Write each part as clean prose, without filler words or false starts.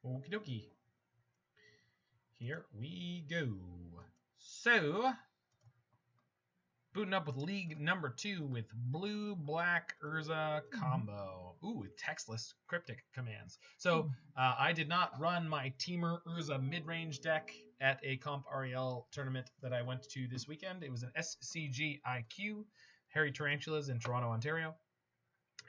Okie dokie. Here we go. So, booting up with League number 2 with Blue-Black Urza combo. Ooh, with textless Cryptic commands. So, I did not run my Teamer Urza mid-range deck at a Comp REL tournament that I went to this weekend. It was an SCGIQ, Hairy Tarantulas in Toronto, Ontario.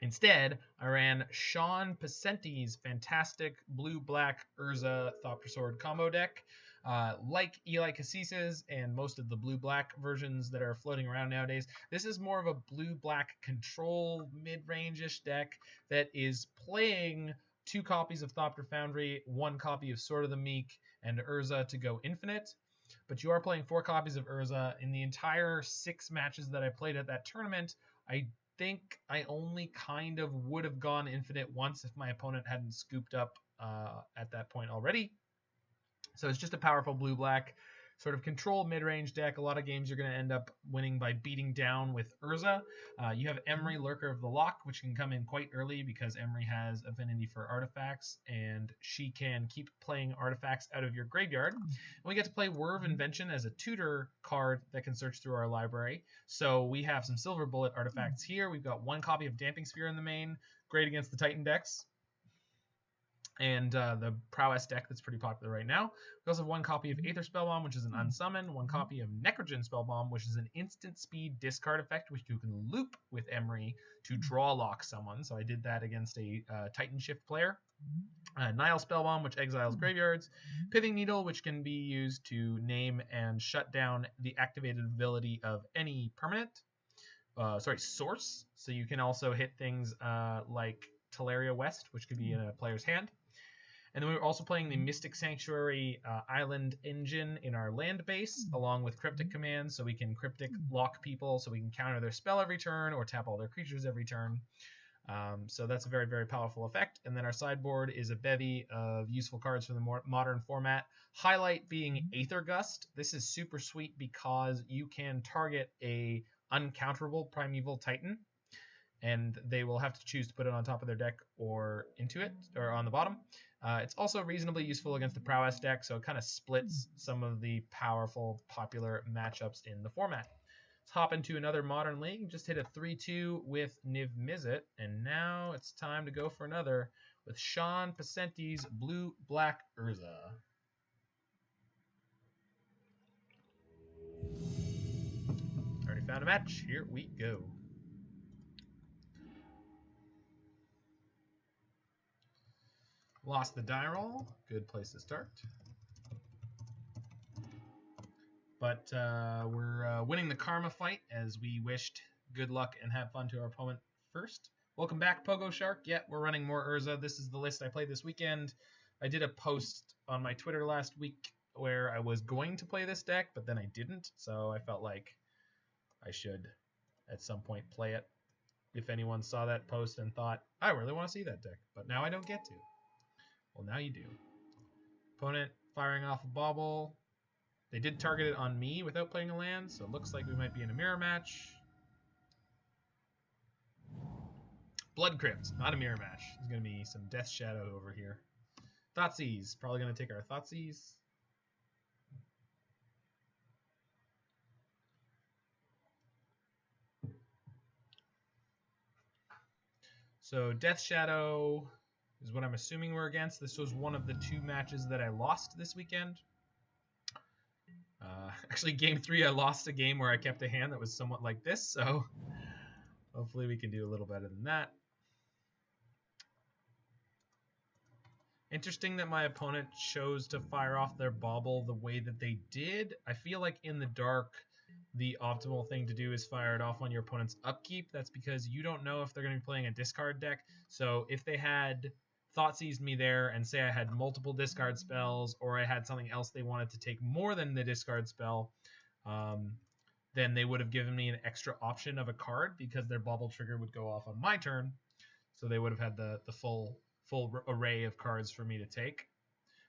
Instead, I ran Sean Pacenti's fantastic blue-black Urza Thopter Sword combo deck. Like Eli Cassice's and most of the blue-black versions that are floating around nowadays, this is more of a blue-black control mid-range-ish deck that is playing 2 copies of Thopter Foundry, 1 copy of Sword of the Meek, and Urza to go infinite. But you are playing 4 copies of Urza. In the entire 6 matches that I played at that tournament, I think I only kind of would have gone infinite once if my opponent hadn't scooped up at that point already. So it's just a powerful blue-black sort of control mid-range deck. A lot of games you're going to end up winning by beating down with Urza. You have Emry, Lurker of the Loch, which can come in quite early because Emry has affinity for artifacts, and she can keep playing artifacts out of your graveyard. And we get to play Whir of Invention as a tutor card that can search through our library. So we have some Silver Bullet artifacts here. We've got 1 copy of Damping Sphere in the main, great against the Titan decks. And the Prowess deck that's pretty popular right now. We also have 1 copy of Aether Spellbomb, which is an unsummon, 1 copy of Necrogen Spellbomb, which is an instant speed discard effect, which you can loop with Emry to draw lock someone. So I did that against a Titan Shift player. Nihil Spellbomb, which exiles graveyards. Pithing Needle, which can be used to name and shut down the activated ability of any permanent. Source. So you can also hit things like Teleria West, which could be in a player's hand. And then we were also playing the Mystic Sanctuary Island engine in our land base, along with Cryptic Command, so we can Cryptic lock people, so we can counter their spell every turn or tap all their creatures every turn. So that's a very, very powerful effect. And then our sideboard is a bevy of useful cards from the more modern format. Highlight being Aether Gust. This is super sweet because you can target a uncounterable Primeval Titan, and they will have to choose to put it on top of their deck or into it, or on the bottom. It's also reasonably useful against the Prowess deck, so it kind of splits some of the powerful, popular matchups in the format. Let's hop into another Modern League. Just hit a 3-2 with Niv Mizzet, and now it's time to go for another with Sean Pacenti's Blue-Black Urza. Already found a match. Here we go. Lost the die roll. Good place to start. But we're winning the karma fight as we wished good luck and have fun to our opponent first. Welcome back, Pogo Shark. Yeah, we're running more Urza. This is the list I played this weekend. I did a post on my Twitter last week where I was going to play this deck, but then I didn't. So I felt like I should at some point play it. If anyone saw that post and thought, I really want to see that deck, but now I don't get to. Well, now you do. Opponent firing off a Bauble. They did target it on me without playing a land, so it looks like we might be in a mirror match. Blood Crypt, not a mirror match. There's going to be some Death Shadow over here. Thoughtseize, probably going to take our Thoughtseize. So Death Shadow is what I'm assuming we're against. This was one of the 2 matches that I lost this weekend. Actually, game 3, I lost a game where I kept a hand that was somewhat like this, so hopefully we can do a little better than that. Interesting that my opponent chose to fire off their Bauble the way that they did. I feel like in the dark, the optimal thing to do is fire it off on your opponent's upkeep. That's because you don't know if they're going to be playing a discard deck. So if they had Thoughtseized me there and say I had multiple discard spells, or I had something else they wanted to take more than the discard spell, then they would have given me an extra option of a card because their Bauble trigger would go off on my turn. So they would have had the full array of cards for me to take.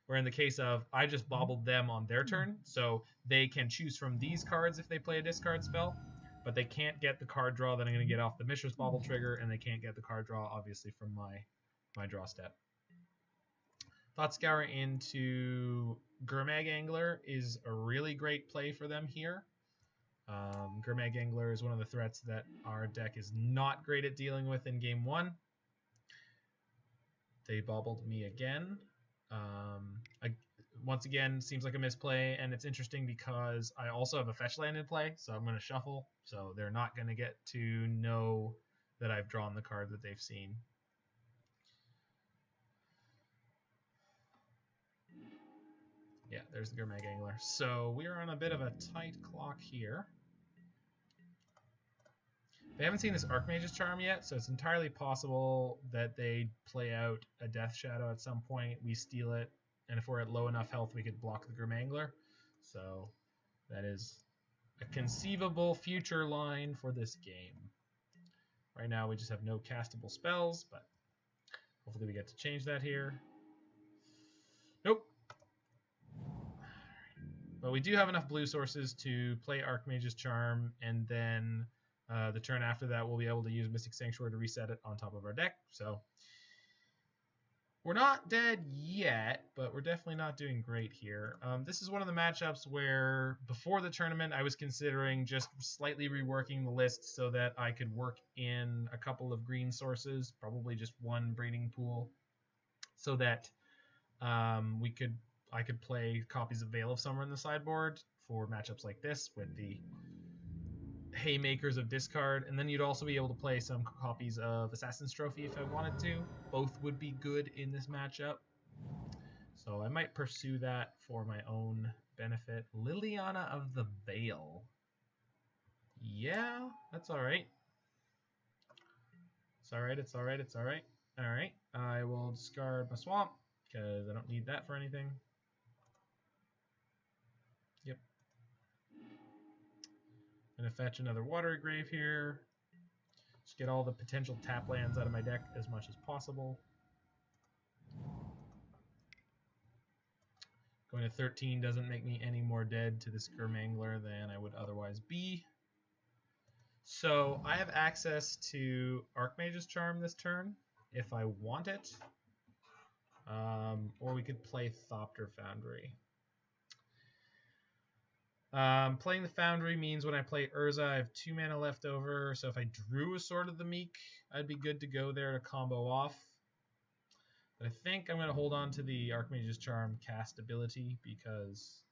Where in the case of, I just Baubled them on their turn, so they can choose from these cards if they play a discard spell, but they can't get the card draw that I'm going to get off the Mishra's Bauble trigger, and they can't get the card draw, obviously, from my draw step. Thought Scour into Gurmag Angler is a really great play for them here. Gurmag Angler is one of the threats that our deck is not great at dealing with in game 1. They baubled me again. Once again, seems like a misplay, and it's interesting because I also have a fetch land in play, so I'm going to shuffle, so they're not going to get to know that I've drawn the card that they've seen. Yeah, there's the Gurmag Angler. So we are on a bit of a tight clock here. They haven't seen this Archmage's Charm yet, so it's entirely possible that they play out a Death Shadow at some point. We steal it, and if we're at low enough health, we could block the Gurmangler. So that is a conceivable future line for this game. Right now, we just have no castable spells, but hopefully we get to change that here. Nope. But we do have enough blue sources to play Archmage's Charm, and then the turn after that, we'll be able to use Mystic Sanctuary to reset it on top of our deck. So we're not dead yet, but we're definitely not doing great here. This is one of the matchups where before the tournament, I was considering just slightly reworking the list so that I could work in a couple of green sources, probably just one breeding pool, so that I could play copies of Veil of Summer in the sideboard for matchups like this with the Haymakers of Discard, and then you'd also be able to play some copies of Assassin's Trophy if I wanted to. Both would be good in this matchup, so I might pursue that for my own benefit. Liliana of the Veil. Yeah, that's alright. It's alright, it's alright, it's alright. Alright, I will discard my Swamp, because I don't need that for anything. Yep. Gonna fetch another Watery Grave here. Just get all the potential tap lands out of my deck as much as possible. Going to 13 doesn't make me any more dead to this Gurmangler than I would otherwise be. So I have access to Archmage's Charm this turn if I want it. Or we could play Thopter Foundry. Playing the Foundry means when I play Urza, I have 2 mana left over, so if I drew a Sword of the Meek, I'd be good to go there to combo off. But I think I'm going to hold on to the Archmage's Charm cast ability, because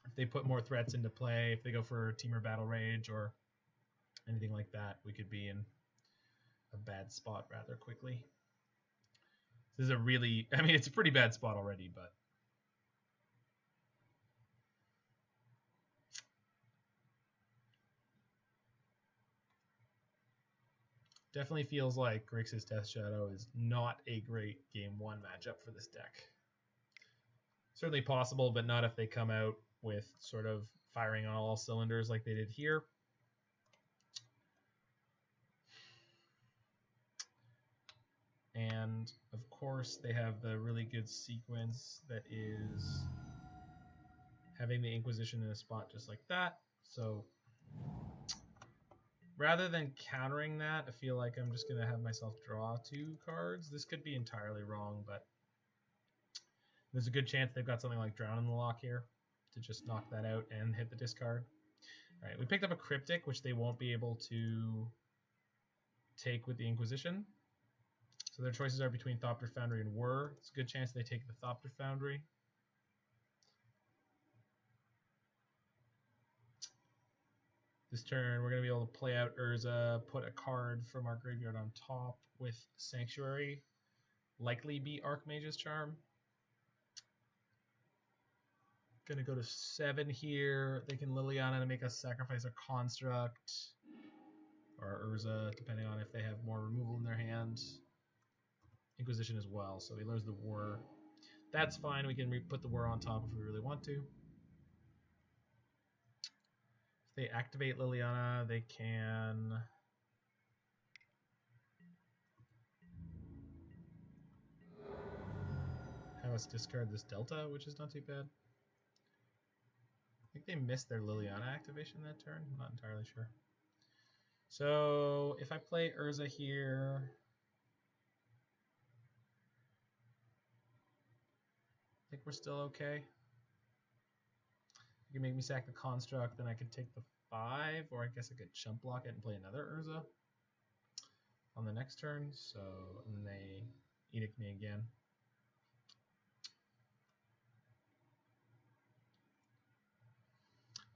if they put more threats into play, if they go for Temur Battle Rage or anything like that, we could be in a bad spot rather quickly. This is a really, I mean, it's a pretty bad spot already, but definitely feels like Grixis Death Shadow is not a great game 1 matchup for this deck. Certainly possible, but not if they come out with sort of firing on all cylinders like they did here. And of course, they have the really good sequence that is having the Inquisition in a spot just like that. So rather than countering that, I feel like I'm just going to have myself draw 2 cards. This could be entirely wrong, but there's a good chance they've got something like Drown in the Loch here to just knock that out and hit the discard. All right, we picked up a Cryptic, which they won't be able to take with the Inquisition. So their choices are between Thopter Foundry and Whir. It's a good chance they take the Thopter Foundry. This turn, we're going to be able to play out Urza, put a card from our graveyard on top with Sanctuary. Likely be Archmage's Charm. Going to go to 7 here. They can Liliana to make us sacrifice a Construct. Or Urza, depending on if they have more removal in their hand. Inquisition as well, so he lures the Whir. That's fine, we can put the Whir on top if we really want to. If they activate Liliana, they can have us discard this Delta, which is not too bad. I think they missed their Liliana activation that turn, I'm not entirely sure. So if I play Urza here, I think we're still okay. You can make me sack the construct, then I could take the 5, or I guess I could chump block it and play another Urza on the next turn. So and then they edict me again.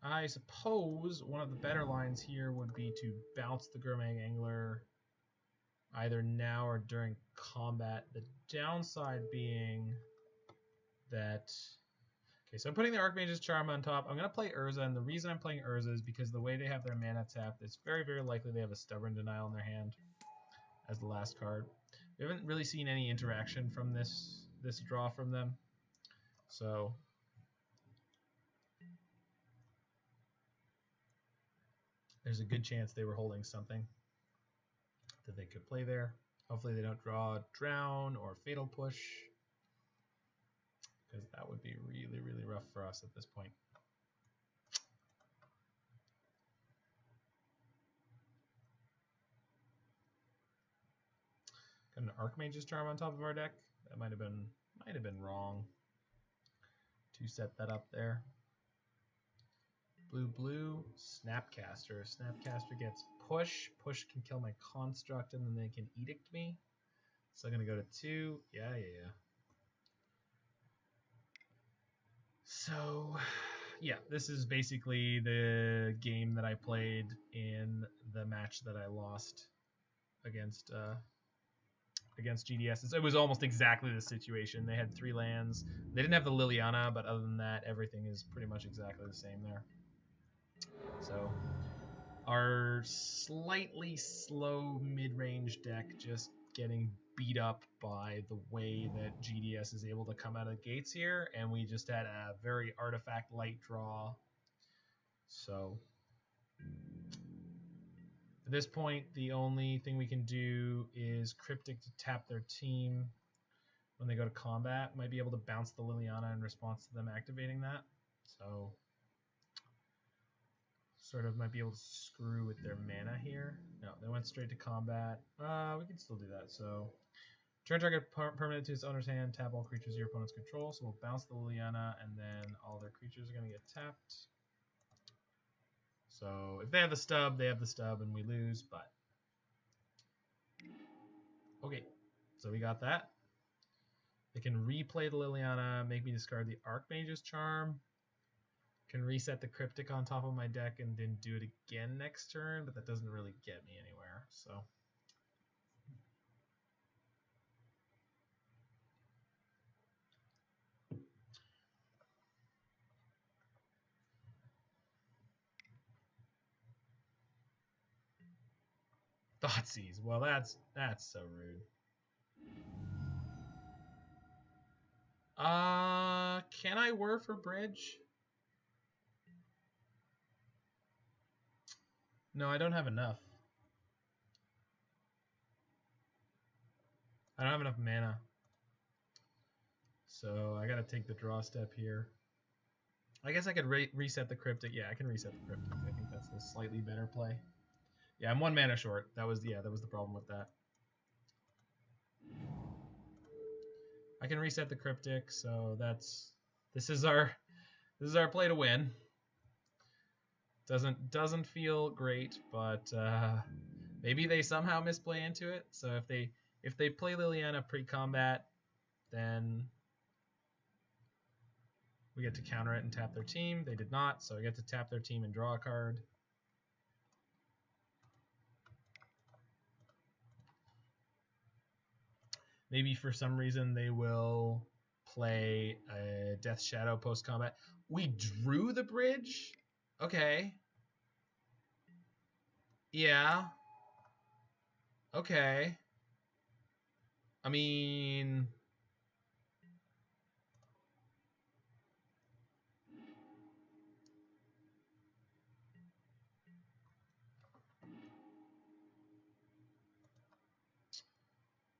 I suppose one of the better lines here would be to bounce the Gurmag Angler either now or during combat. The downside being that... Okay, so I'm putting the Archmage's Charm on top. I'm going to play Urza, and the reason I'm playing Urza is because the way they have their mana tapped, it's very, very likely they have a Stubborn Denial in their hand as the last card. We haven't really seen any interaction from this draw from them. So... there's a good chance they were holding something that they could play there. Hopefully they don't draw Drown or Fatal Push, because that would be really, really rough for us at this point. Got an Archmage's Charm on top of our deck. That might have been wrong to set that up there. Blue, Snapcaster. Snapcaster gets push. Push can kill my construct, and then they can edict me. So I'm going to go to 2. Yeah. So, yeah, this is basically the game that I played in the match that I lost against GDS. It was almost exactly the situation. They had 3 lands. They didn't have the Liliana, but other than that, everything is pretty much exactly the same there. So our slightly slow mid-range deck just getting beat up by the way that GDS is able to come out of the gates here, and we just had a very artifact light draw. So at this point, the only thing we can do is Cryptic to tap their team when they go to combat. Might be able to bounce the Liliana in response to them activating that. So sort of might be able to screw with their mana here. No, they went straight to combat. We can still do that. So turn target permanent to its owner's hand, tap all creatures your opponents control. So we'll bounce the Liliana, and then all their creatures are going to get tapped. So if they have the stub, they have the stub, and we lose, but... Okay, so we got that. They can replay the Liliana, make me discard the Archmage's Charm. Can reset the Cryptic on top of my deck and then do it again next turn, but that doesn't really get me anywhere. So Thoughtseize. Well, that's so rude. Can I Whir for Bridge? No, I don't have enough. I don't have enough mana. So I gotta take the draw step here. I guess I could reset the Cryptic. Yeah, I can reset the Cryptic. I think that's the slightly better play. Yeah, I'm 1 mana short. That was the problem with that. I can reset the Cryptic, so this is our play to win. Doesn't feel great, but maybe they somehow misplay into it. So if they play Liliana pre-combat, then we get to counter it and tap their team. They did not, so I get to tap their team and draw a card. Maybe for some reason they will play a Death Shadow post-combat. We drew the bridge? Okay. Yeah. Okay. I mean...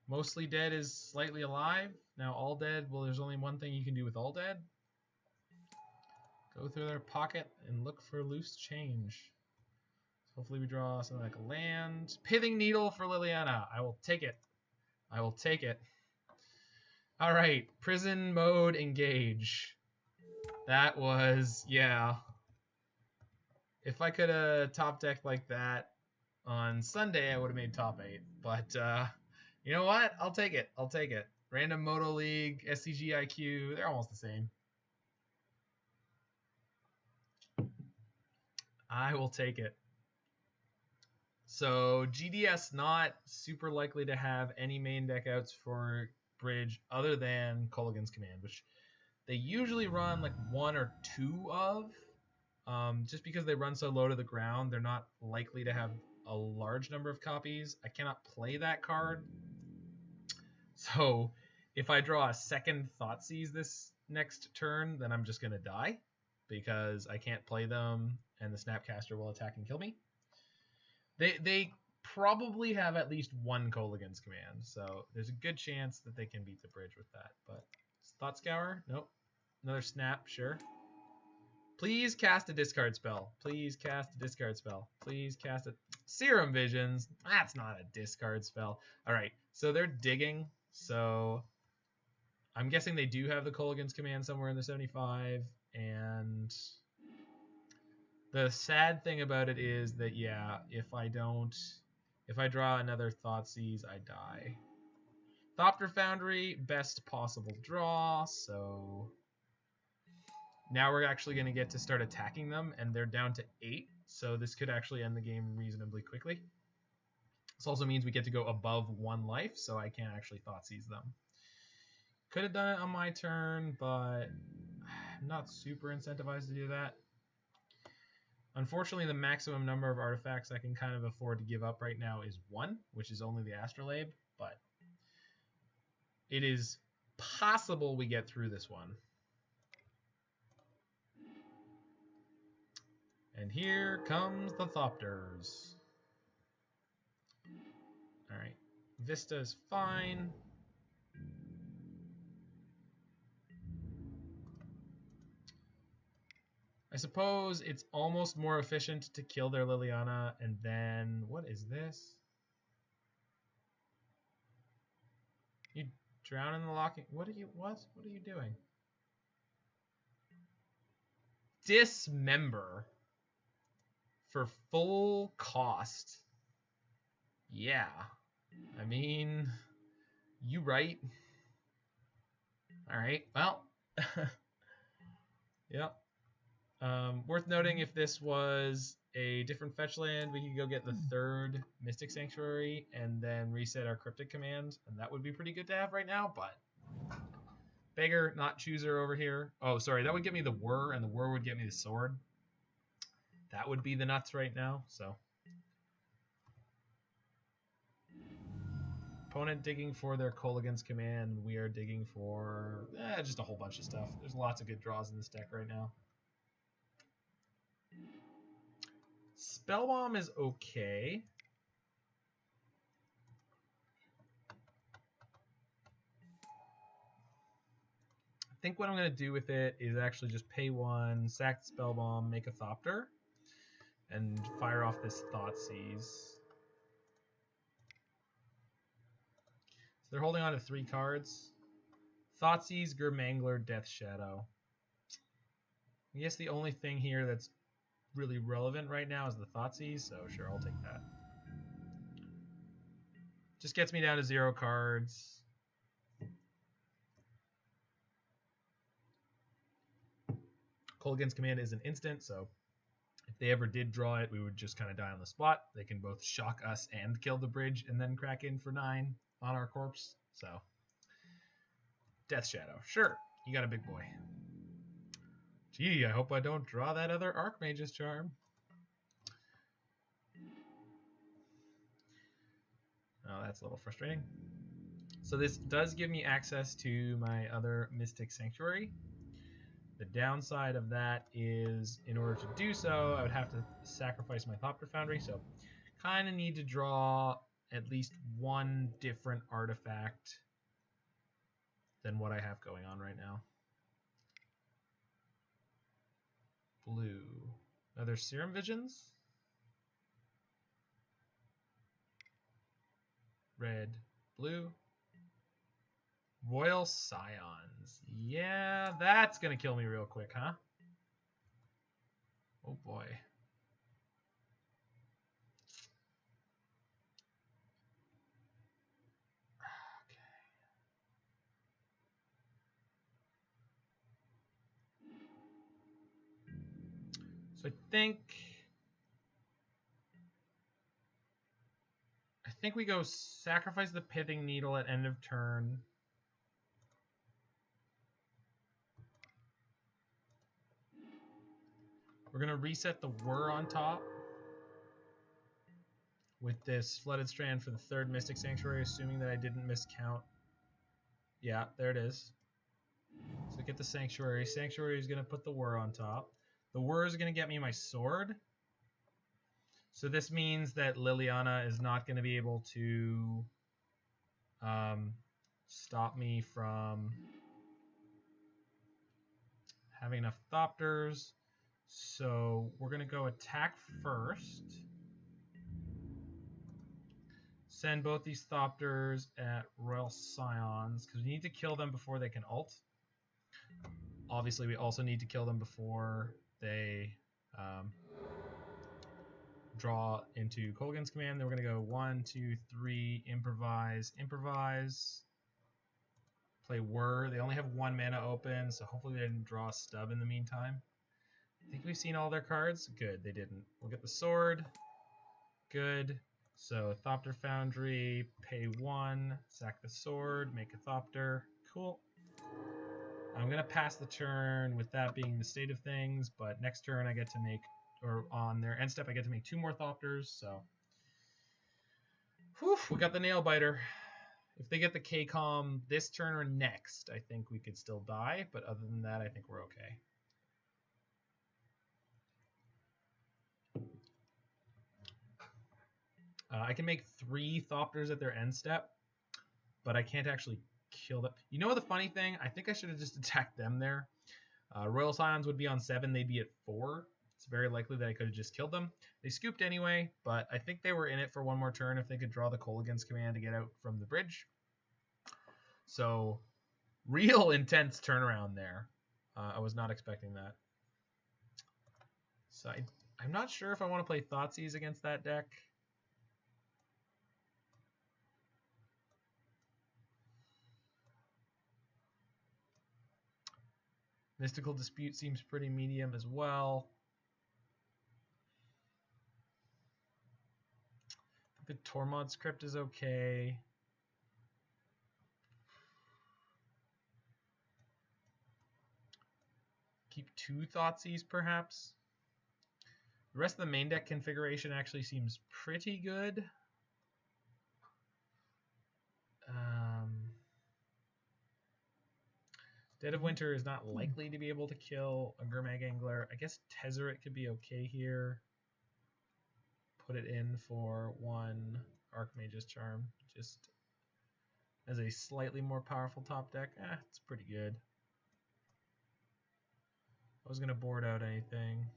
Mostly Dead is slightly alive. Now All Dead, well, there's only one thing you can do with All Dead. Go through their pocket and look for loose change. Hopefully we draw something like a land. Pithing Needle for Liliana. I will take it. I will take it. All right, prison mode engage. That was, yeah. If I could have top decked like that on Sunday, I would have made top 8. But you know what? I'll take it. I'll take it. Random Moto League, SCGIQ, they're almost the same. I will take it. So GDS not super likely to have any main deck outs for Bridge other than Kolaghan's Command, which they usually run like 1 or 2 of. Just because they run so low to the ground, they're not likely to have a large number of copies. I cannot play that card. So if I draw a second Thoughtseize this next turn, then I'm just going to die because I can't play them and the Snapcaster will attack and kill me. They probably have at least one Kolaghan's Command, so there's a good chance that they can beat the Bridge with that. But Thought Scour? Nope. Another Snap, sure. Please cast a discard spell. Please cast a discard spell. Please cast a Serum Visions. That's not a discard spell. All right, so they're digging. So I'm guessing they do have the Kolaghan's Command somewhere in the 75. And the sad thing about it is that, yeah, if I draw another Thoughtseize, I die. Thopter Foundry, best possible draw, so now we're actually going to get to start attacking them, and they're down to 8, so this could actually end the game reasonably quickly. This also means we get to go above 1 life, so I can't actually Thoughtseize them. Could have done it on my turn, but I'm not super incentivized to do that. Unfortunately, the maximum number of artifacts I can kind of afford to give up right now is 1, which is only the Astrolabe, but it is possible we get through this one. And here comes the Thopters. All right, Vista is fine. I suppose it's almost more efficient to kill their Liliana and then, what is this? You drown in the locking. What are you doing? Dismember for full cost. Yeah. I mean, you right. All right. Well, yep. Worth noting, if this was a different fetch land, we could go get the 3rd Mystic Sanctuary and then reset our Cryptic Command, and that would be pretty good to have right now, but beggar, not chooser over here. Oh, sorry, that would get me the Whir, and the Whir would get me the sword. That would be the nuts right now, so. Opponent digging for their Kolaghan's Command. We are digging for just a whole bunch of stuff. There's lots of good draws in this deck right now. Spellbomb is okay. I think what I'm going to do with it is actually just pay 1, sack the Spellbomb, make a Thopter, and fire off this Thoughtseize. So they're holding on to 3 cards. Thoughtseize, Gurmangler, Death Shadow. I guess the only thing here that's really relevant right now is the Thoughtseize, so sure, I'll take that. Just gets me down to 0 cards. Kolaghan's Command is an instant, so if they ever did draw it, we would just kind of die on the spot. They can both shock us and kill the Bridge and then crack in for 9 on our corpse. So, Death Shadow. Sure, you got a big boy. Gee, I hope I don't draw that other Archmage's Charm. Oh, that's a little frustrating. So this does give me access to my other Mystic Sanctuary. The downside of that is, in order to do so, I would have to sacrifice my Thopter Foundry, so kind of need to draw at least 1 different artifact than what I have going on right now. Blue. Are there Serum Visions? red, blue. Royal Scions. Yeah, that's going to kill me real quick, huh? Oh boy. So I think we go sacrifice the Pithing Needle at end of turn. We're going to reset the Whir on top with this Flooded Strand for the 3rd Mystic Sanctuary, assuming that I didn't miscount. Yeah, there it is. So get the Sanctuary. Sanctuary is going to put the Whir on top. The Whir is going to get me my sword. So this means that Liliana is not going to be able to stop me from having enough Thopters. So we're going to go attack first. Send both these Thopters at Royal Scions, because we need to kill them before they can ult. Obviously, we also need to kill them before they draw into Kolaghan's Command. Then we're going to go 1, 2, 3, improvise, improvise. Play Whir. They only have 1 mana open, so hopefully they didn't draw a stub in the meantime. I think we've seen all their cards. Good, they didn't. We'll get the sword. Good. So Thopter Foundry, pay 1, sack the sword, make a Thopter. Cool. I'm going to pass the turn with that being the state of things, but next turn I get to make, or on their end step, I get to make 2 more Thopters, so. Whew, we got the Nail Biter. If they get the K-Com this turn or next, I think we could still die, but other than that, I think we're okay. I can make 3 Thopters at their end step, but I can't actually kill them. You know the funny thing? I think I should have just attacked them there. Royal Scions would be on 7, they'd be at 4. It's very likely that I could have just killed them. They scooped anyway, but I think they were in it for 1 more turn if they could draw the Kolaghan's Command to get out from the bridge. So, real intense turnaround there. I was not expecting that. So I'm not sure if I want to play Thoughtseize against that deck. Mystical Dispute seems pretty medium as well. I think the Tormod's Crypt is okay. Keep 2 Thoughtseize perhaps. The rest of the main deck configuration actually seems pretty good. Dead of Winter is not likely to be able to kill a Gurmag Angler. I guess Tezzeret could be okay here. Put it in for 1 Archmage's Charm, just as a slightly more powerful top deck. It's pretty good. I was going to board out anything.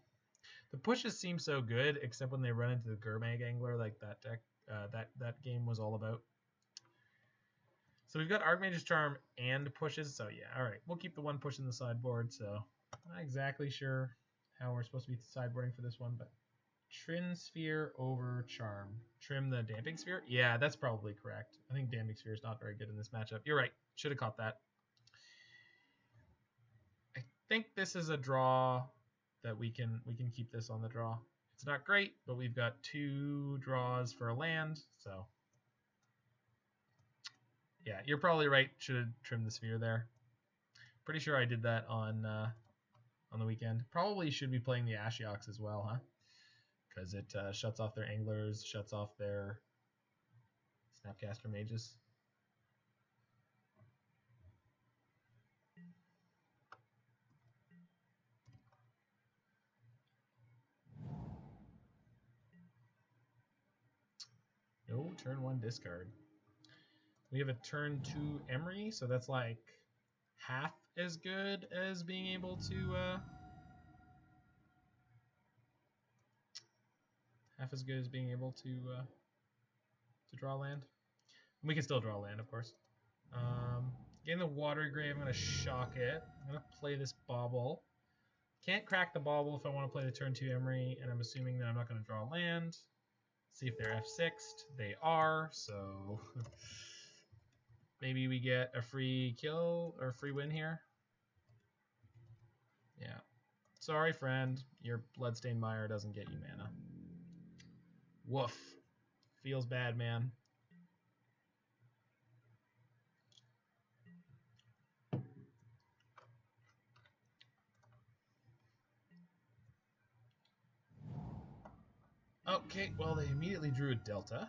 The pushes seem so good, except when they run into the Gurmag Angler, like that deck, that game was all about. So we've got Archmage's Charm and pushes, so yeah, alright. We'll keep the 1 push in the sideboard, so not exactly sure how we're supposed to be sideboarding for this one, but Trim Sphere over Charm. Trim the Damping Sphere? Yeah, that's probably correct. I think Damping Sphere is not very good in this matchup. You're right. Should have caught that. I think this is a draw that we can keep this on the draw. It's not great, but we've got 2 draws for a land, so yeah, you're probably right. Should have trimmed the sphere there. Pretty sure I did that on the weekend. Probably should be playing the Ashioks as well, huh? Because it shuts off their anglers, shuts off their Snapcaster mages. No, turn 1 discard. We have a turn 2 Emry, so that's like half as good as being able to draw land. We can still draw land, of course. Getting the Watery Grave, I'm going to shock it. I'm going to play this Bauble. Can't crack the Bauble if I want to play the turn 2 Emry, and I'm assuming that I'm not going to draw land. See if they're F6'd. They are, so maybe we get a free kill or a free win here. Yeah. Sorry, friend. Your Bloodstained Mire doesn't get you mana. Woof. Feels bad, man. Okay, well, they immediately drew a Delta.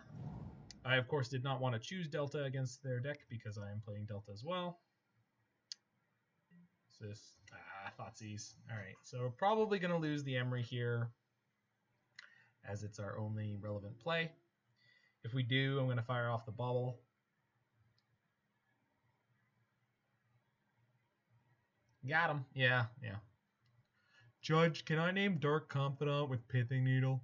I, of course, did not want to choose Delta against their deck because I am playing Delta as well. So this, Thoughtseize. All right, so we're probably going to lose the Emry here as it's our only relevant play. If we do, I'm going to fire off the Bauble. Got him. Yeah. Judge, can I name Dark Confidant with Pithing Needle?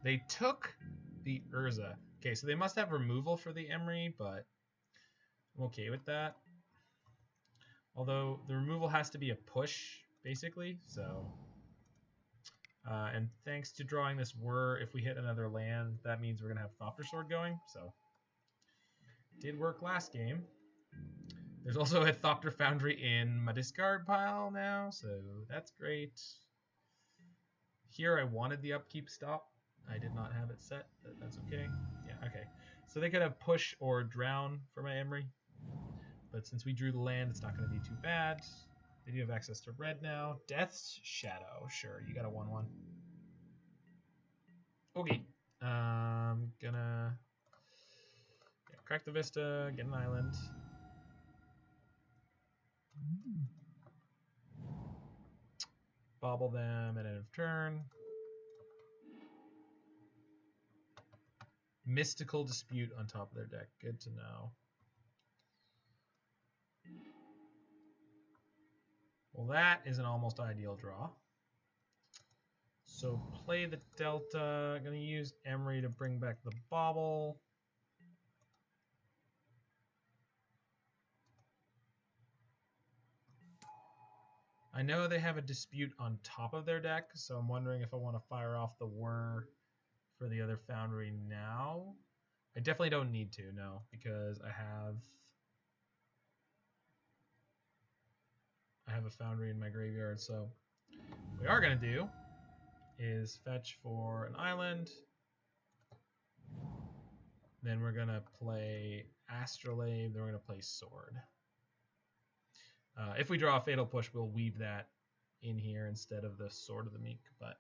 They took the Urza. Okay, so they must have removal for the Emry, but I'm okay with that. Although the removal has to be a push, basically, so... and thanks to drawing this Whir, if we hit another land, that means we're going to have Thopter Sword going, so... Did work last game. There's also a Thopter Foundry in my discard pile now, so that's great. Here I wanted the upkeep stop. I did not have it set, but that's okay. Yeah, okay. So they could have push or drown for my Emry. But since we drew the land, it's not going to be too bad. They do have access to red now. Death's Shadow. Sure, you got a 1/1. Okay. Gonna crack the Vista, get an island. Bauble them at end of turn. Mystical Dispute on top of their deck. Good to know. Well, that is an almost ideal draw. So play the Delta. I'm going to use Emry to bring back the Bauble. I know they have a Dispute on top of their deck, so I'm wondering if I want to fire off the Whir for the other Foundry now. I definitely don't need to, no, because I have a Foundry in my graveyard. So what we are going to do is fetch for an island. Then we're going to play Astrolabe. Then we're going to play Sword. If we draw a Fatal Push, we'll weave that in here instead of the Sword of the Meek. But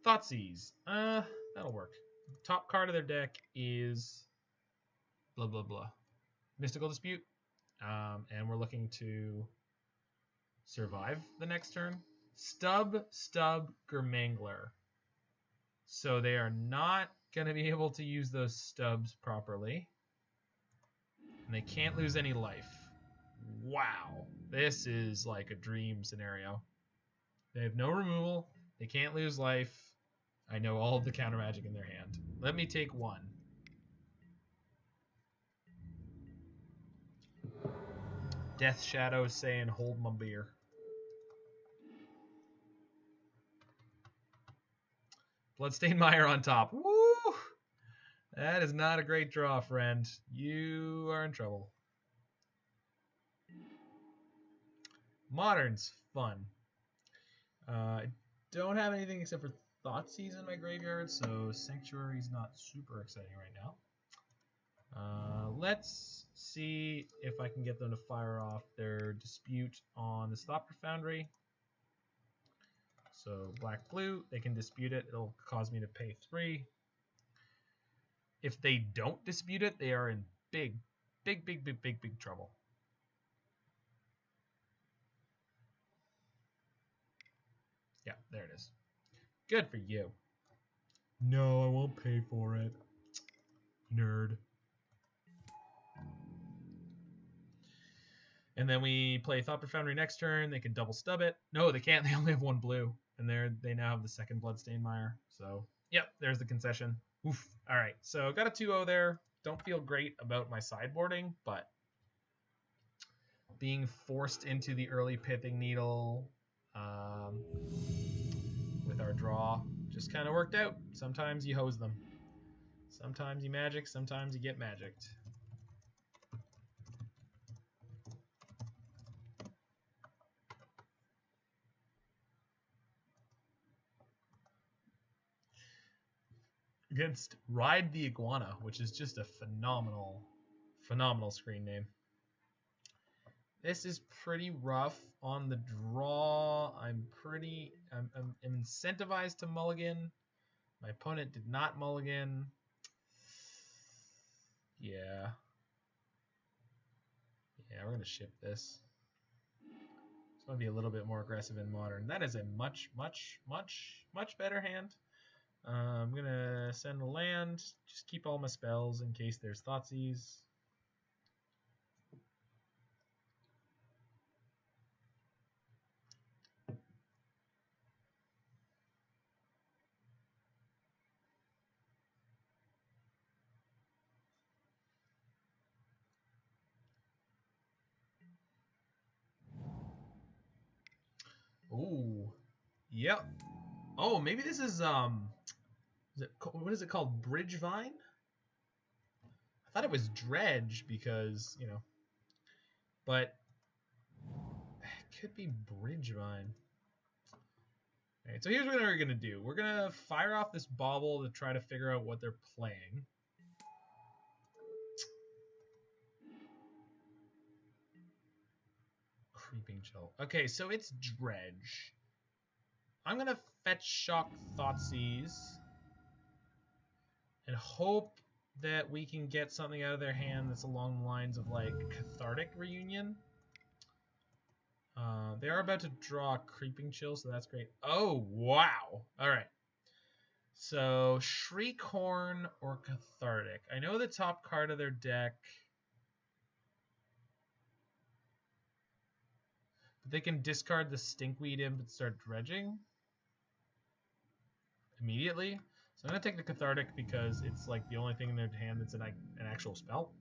Thoughtseize. That'll work. Top card of their deck is blah, blah, blah. Mystical Dispute. And we're looking to survive the next turn. Stub, Germangler. So they are not going to be able to use those stubs properly. And they can't lose any life. Wow. This is like a dream scenario. They have no removal. They can't lose life. I know all of the counter magic in their hand. Let me take one. Death Shadow saying, hold my beer. Bloodstained Mire on top. Woo! That is not a great draw, friend. You are in trouble. Modern's fun. I don't have anything except for Thoughtseize in my graveyard, so Sanctuary's not super exciting right now. Let's see if I can get them to fire off their Dispute on the Thopter Foundry. So black-blue, they can dispute it. It'll cause me to pay 3. If they don't dispute it, they are in big trouble. Yeah, there it is. Good for you. No, I won't pay for it. Nerd. And then we play Thopter Foundry next turn. They can double stub it. No, they can't. They only have one blue. And they now have the second Bloodstained Mire. So, yep, there's the concession. Oof. All right, so got a 2-0 there. Don't feel great about my sideboarding, but being forced into the early Pithing Needle with our draw just kind of worked out. Sometimes you hose them. Sometimes you magic, sometimes you get magicked. Against Ride the Iguana, which is just a phenomenal screen name. This is pretty rough on the draw. I'm incentivized to mulligan. My opponent did not mulligan. Yeah, we're going to ship this. It's going to be a little bit more aggressive in Modern. That is a much better hand. I'm going to send a land. Just keep all my spells in case there's Thoughtseize. Ooh, yep. Oh, maybe this is what is it called? Bridge Vine? I thought it was Dredge because, you know, but it could be Bridge Vine. All right, so here's what we're gonna do. We're gonna fire off this Bauble to try to figure out what they're playing. Creeping Chill. Okay, so it's Dredge. I'm gonna fetch shock Thoughtseize and hope that we can get something out of their hand that's along the lines of like Cathartic Reunion. They are about to draw Creeping Chill, so that's great. Oh, wow. All right. So Shriekhorn or Cathartic. I know the top card of their deck. But they can discard the Stinkweed Imp and start dredging immediately. So I'm going to take the Cathartic because it's like the only thing in their hand that's an actual spell.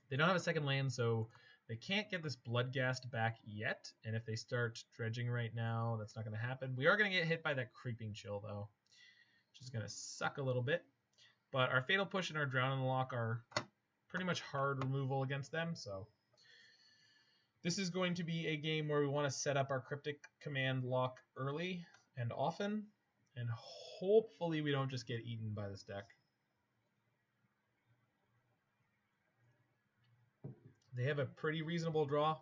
They don't have a second land, so they can't get this Bloodghast back yet. And if they start dredging right now, that's not going to happen. We are going to get hit by that Creeping Chill, though, which is going to suck a little bit. But our Fatal Push and our Drown in the Loch are pretty much hard removal against them. So this is going to be a game where we want to set up our Cryptic Command Loch early and often. And hopefully we don't just get eaten by this deck. They have a pretty reasonable draw,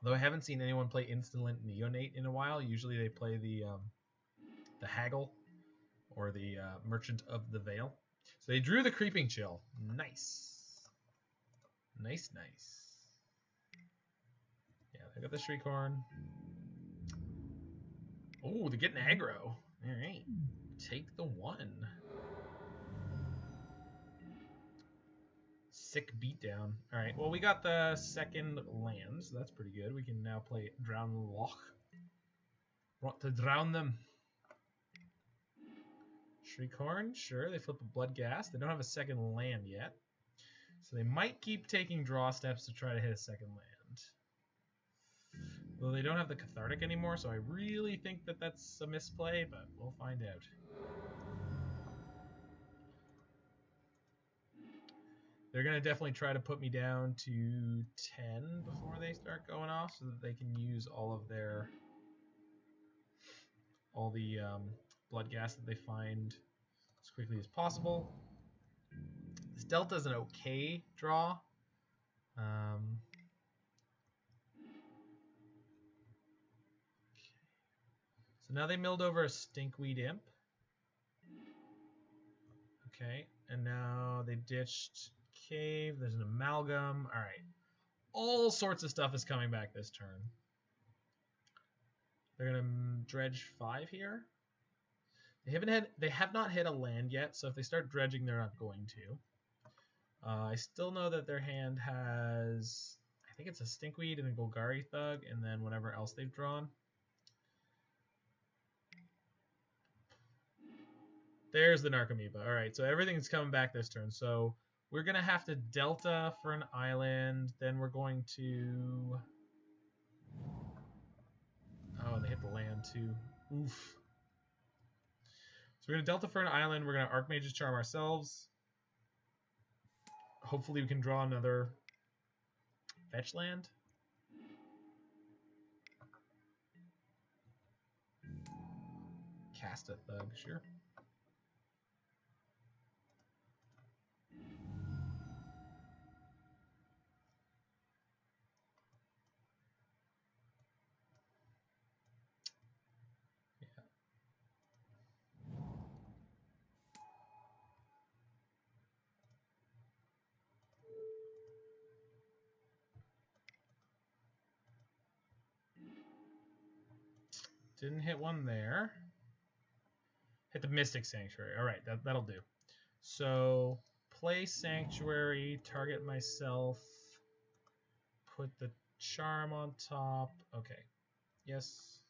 though I haven't seen anyone play Instant Neonate in a while. Usually they play the Haggle or the Merchant of the Veil. So they drew the Creeping Chill. Nice. Nice. Yeah, they got the Shriekhorn. Oh, they're getting aggro. All right. Take the 1. Sick beatdown. All right, well, we got the second land, so that's pretty good. We can now play Drown the Loch. Want to drown them. Shriekhorn, sure, they flip a Bloodghast. They don't have a second land yet. So they might keep taking draw steps to try to hit a second land. Well, they don't have the Cathartic anymore, so I really think that that's a misplay, but we'll find out. They're going to definitely try to put me down to 10 before they start going off so that they can use all the Bloodghast that they find as quickly as possible. This Delta is an okay draw. So now they milled over a Stinkweed Imp. Okay, and now they ditched Cave. There's an Amalgam. All right. All sorts of stuff is coming back this turn. They're going to dredge 5 here. They have not hit a land yet, so if they start dredging, they're not going to. I still know that their hand has, I think it's a Stinkweed and a Golgari Thug, and then whatever else they've drawn. There's the Narcomoeba. All right, so everything's coming back this turn. So we're going to have to Delta for an island. Then we're going to... Oh, they hit the land too. Oof. So we're going to Delta for an island. We're going to Archmage's Charm ourselves. Hopefully we can draw another fetch land. Cast a Thug, sure. Didn't hit one there. Hit the Mystic Sanctuary. All right, that'll do. So play Sanctuary, target myself, put the charm on top. Okay. Yes.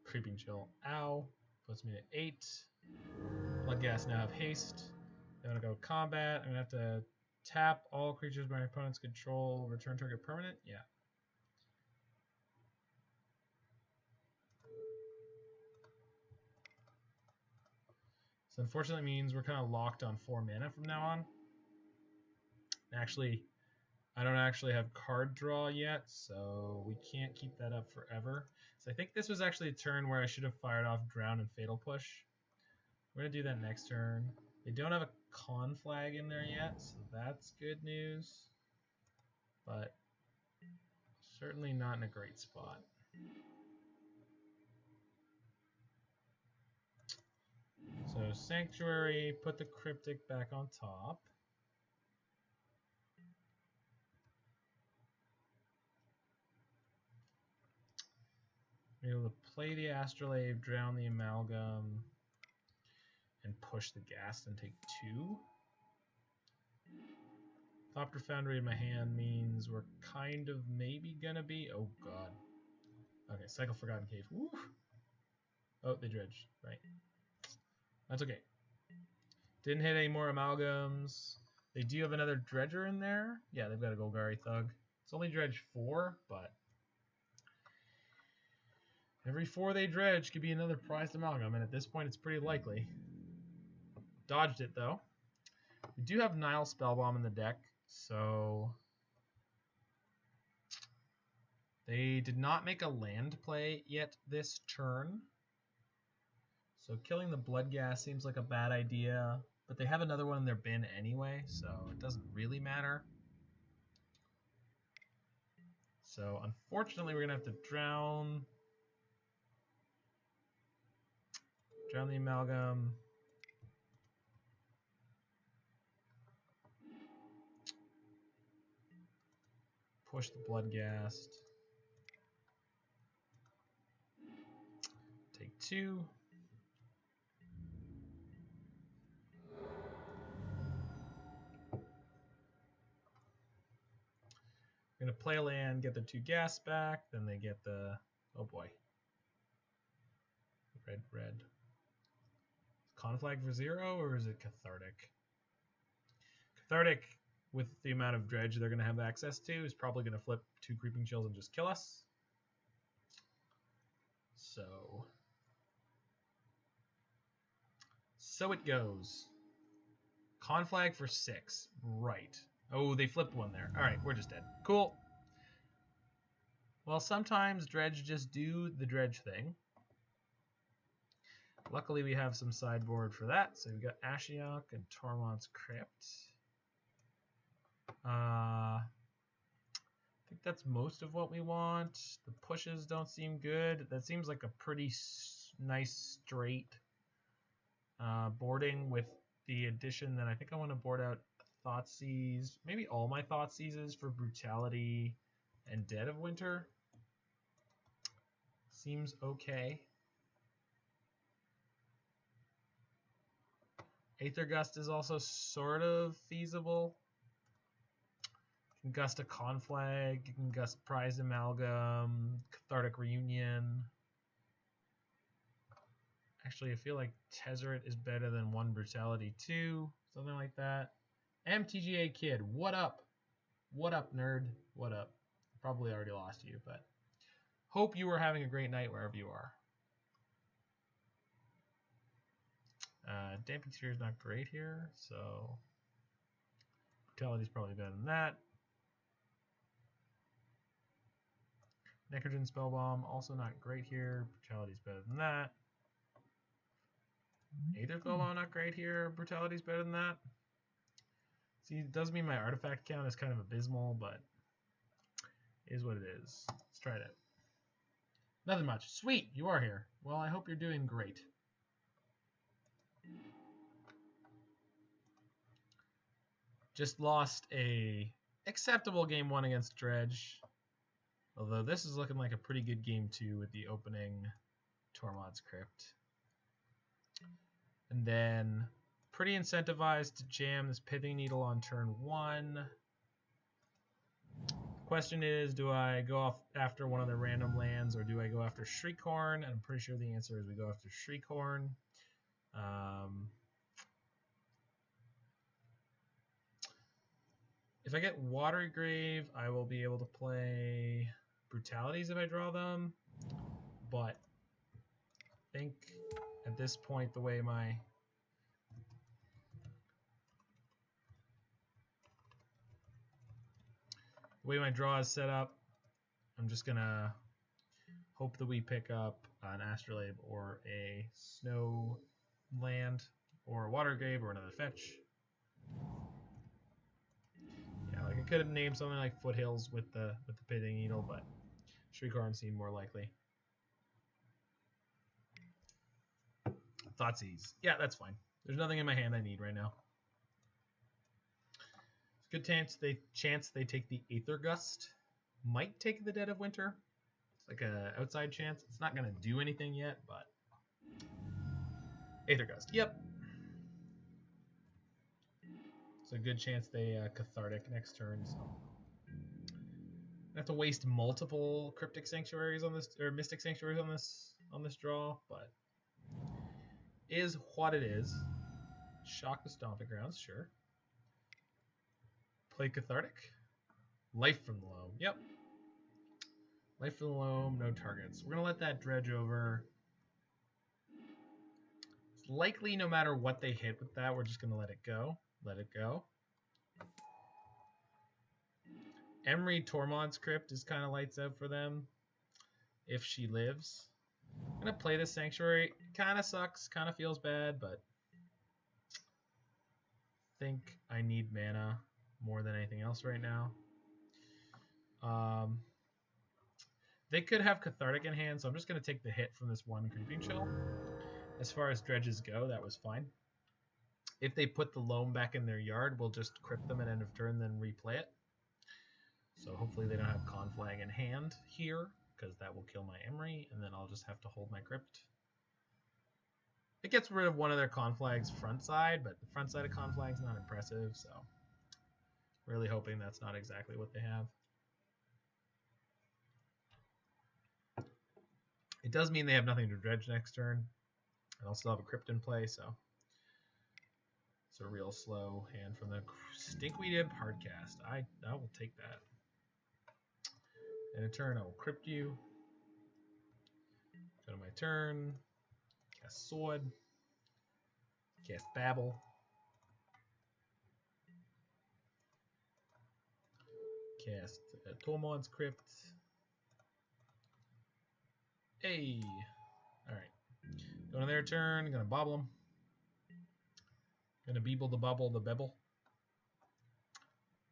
Creeping Chill. Ow. Puts me to 8. Bloodghast now have haste. I'm going to go combat. I'm going to have to tap all creatures my opponents control, return target permanent. Yeah. So unfortunately means we're kind of locked on 4 mana from now on. Actually, I don't actually have card draw yet, so we can't keep that up forever. So I think this was actually a turn where I should have fired off Drown and Fatal Push. We're going to do that next turn. They don't have a con flag in there yet, so that's good news. But certainly not in a great spot. So Sanctuary, put the Cryptic back on top. Be able to play the Astrolabe, drown the Amalgam, and push the Ghast and take 2. Thopter Foundry in my hand means we're kind of maybe gonna be... Oh god. Okay, Cycle Forgotten Cave. Woo! Oh, they dredged. Right. That's okay. Didn't hit any more Amalgams. They do have another Dredger in there. Yeah, they've got a Golgari Thug. It's only dredged 4, but... Every 4 they dredge could be another prized Amalgam, and at this point it's pretty likely. Dodged it, though. We do have Nihil Spellbomb in the deck, so... They did not make a land play yet this turn. So killing the Bloodghast seems like a bad idea, but they have another one in their bin anyway, so it doesn't really matter. So unfortunately we're going to have to drown the Amalgam. Push the Bloodghast. Take 2. I'm going to play a land, get the 2 gas back, then they get the... Oh boy. Red. Conflag for 0, or is it Cathartic? Cathartic, with the amount of dredge they're going to have access to, is probably going to flip 2 Creeping Chills and just kill us. So it goes. Conflag for 6. Right. Oh, they flipped one there. Alright, we're just dead. Cool. Well, sometimes dredge just do the dredge thing. Luckily, we have some sideboard for that. So we've got Ashiok and Tormod's Crypt. I think that's most of what we want. The pushes don't seem good. That seems like a pretty nice straight boarding with the addition that I think I want to board out Thoughtseize, maybe all my Thoughtseizes for Brutality and Dead of Winter. Seems okay. Aether Gust is also sort of feasible. You can gust a Conflag, you can gust Prize Amalgam, Cathartic Reunion. Actually, I feel like Tezzeret is better than 1 Brutality 2, something like that. MTGA Kid, what up? What up, nerd? What up? Probably already lost you, but hope you are having a great night wherever you are. Damping Sphere is not great here, so Brutality is probably better than that. Necrogen Spellbomb, also not great here. Brutality is better than that. Aether Spellbomb, not great here. Brutality is better than that. See, it does mean my artifact count is kind of abysmal, but it is what it is. Let's try it out. Nothing much. Sweet, you are here. Well, I hope you're doing great. Just lost a acceptable game 1 against Dredge. Although this is looking like a pretty good game 2 with the opening Tormod's Crypt. And then pretty incentivized to jam this Pithing Needle on turn 1. Question is, do I go off after one of the random lands or do I go after Shriekhorn? And I'm pretty sure the answer is we go after Shriekhorn. If I get Watery Grave, I will be able to play Brutalities if I draw them. But I think at this point, the way my draw is set up, I'm just gonna hope that we pick up an Astrolabe or a Snow land or a Water Grave or another fetch. Yeah, like I could have named something like Foothills with the Pithing Needle, but Shriekhorn seemed more likely. Thoughtseize. Yeah, that's fine. There's nothing in my hand I need right now. Good chance they take the Aether Gust. Might take the Dead of Winter. It's like a outside chance. It's not going to do anything yet, but Aether Gust. Yep. It's a good chance they Cathartic next turn. So I have to waste multiple Cryptic Sanctuaries on this, or Mystic Sanctuaries on this draw, but is what it is. Shock the Stomping Grounds, sure. Play Cathartic. Life from the Loam. Yep. Life from the Loam, no targets. We're going to let that dredge over. It's likely no matter what they hit with that, we're just going to let it go. Let it go. Emry Tormod's Crypt is kind of lights out for them if she lives. I'm going to play this Sanctuary. Kind of sucks, kind of feels bad, but I think I need mana more than anything else right now. They could have Cathartic in hand, so I'm just going to take the hit from this one Creeping Chill. As far as dredges go, that was fine. If they put the Loam back in their yard, we'll just crypt them at end of turn, then replay it. So hopefully they don't have Conflag in hand here, because that will kill my Emry, and then I'll just have to hold my Crypt. It gets rid of one of their Conflag's front side, but the front side of Conflag's not impressive, so really hoping that's not exactly what they have. It does mean they have nothing to dredge next turn, and I'll still have a Crypt in play, so it's a real slow hand from the Stinkweed Hardcast. I will take that. In a turn, I will Crypt you. Go to my turn. Cast Sword. Cast Bauble. Cast Tormod's Crypt. Hey! Alright. Go to their turn. Gonna Bauble them. Gonna Beeble the Bubble the Bebble.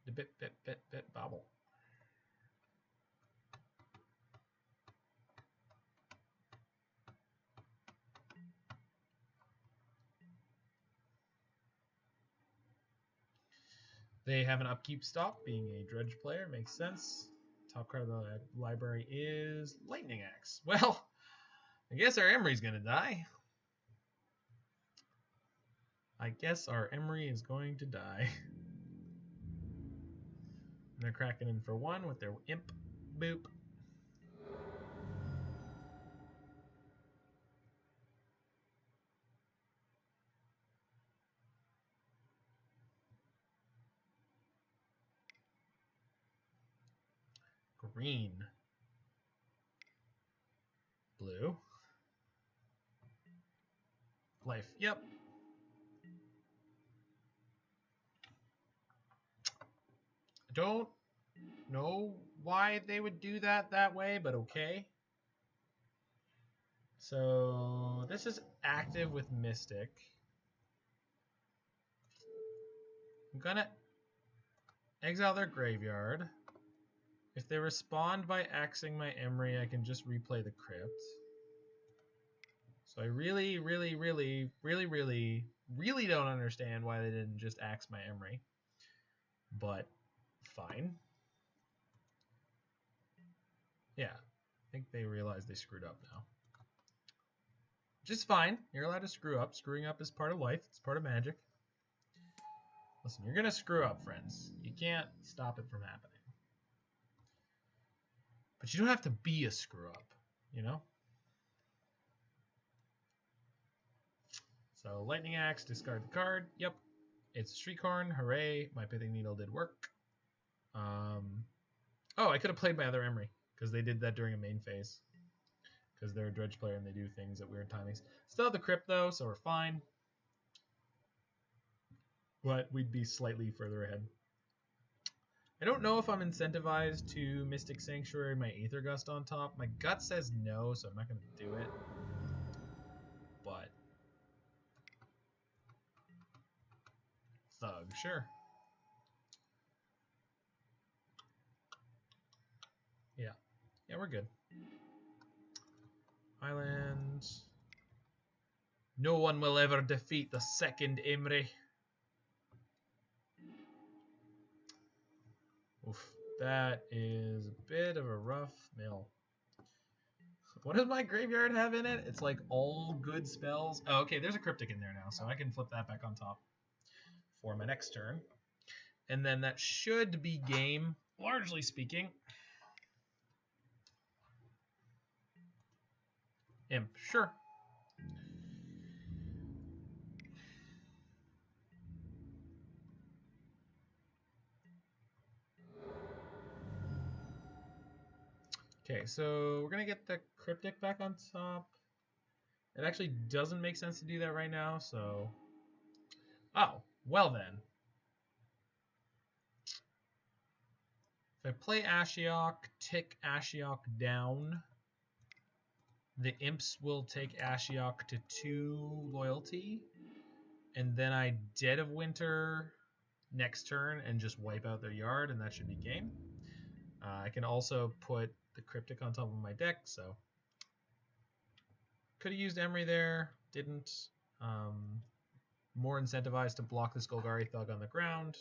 The bit Bauble. They have an upkeep stop, being a dredge player, makes sense. Top card of the library is Lightning Axe. Well, I guess our Emry's gonna die. I guess our Emry is going to die. And they're cracking in for 1 with their Imp. Boop. Green. Blue. Life. Yep. I don't know why they would do that way, but okay. So this is active with Mystic. I'm gonna exile their graveyard. If they respond by axing my Emry, I can just replay the Crypt. So I really don't understand why they didn't just axe my Emry. But fine. Yeah, I think they realize they screwed up now. Just fine. You're allowed to screw up. Screwing up is part of life. It's part of Magic. Listen, you're going to screw up, friends. You can't stop it from happening. But you don't have to be a screw up, you know? So, Lightning Axe, discard the card. Yep. It's a Shriekhorn. Hooray. My Pithing Needle did work. Oh, I could have played my other Emry, because they did that during a main phase. Because they're a dredge player and they do things at weird timings. Still have the Crypt, though, so we're fine. But we'd be slightly further ahead. I don't know if I'm incentivized to Mystic Sanctuary my Aether Gust on top. My gut says no, so I'm not going to do it. But Thug, sure. Yeah. Yeah, we're good. Island. No one will ever defeat the second Emry. Oof. That is a bit of a rough mill. What does my graveyard have in it? It's like all good spells. Oh, okay, there's a Cryptic in there now, so I can flip that back on top for my next turn. And then that should be game, largely speaking. Imp, sure. Okay, so we're going to get the Cryptic back on top. It actually doesn't make sense to do that right now, so... Oh, well then. If I play Ashiok, tick Ashiok down, the Imps will take Ashiok to 2 loyalty, and then I Dead of Winter next turn and just wipe out their yard, and that should be game. I can also put the Cryptic on top of my deck, so could have used Emry there, didn't. More incentivized to block the Skullgari Thug on the ground.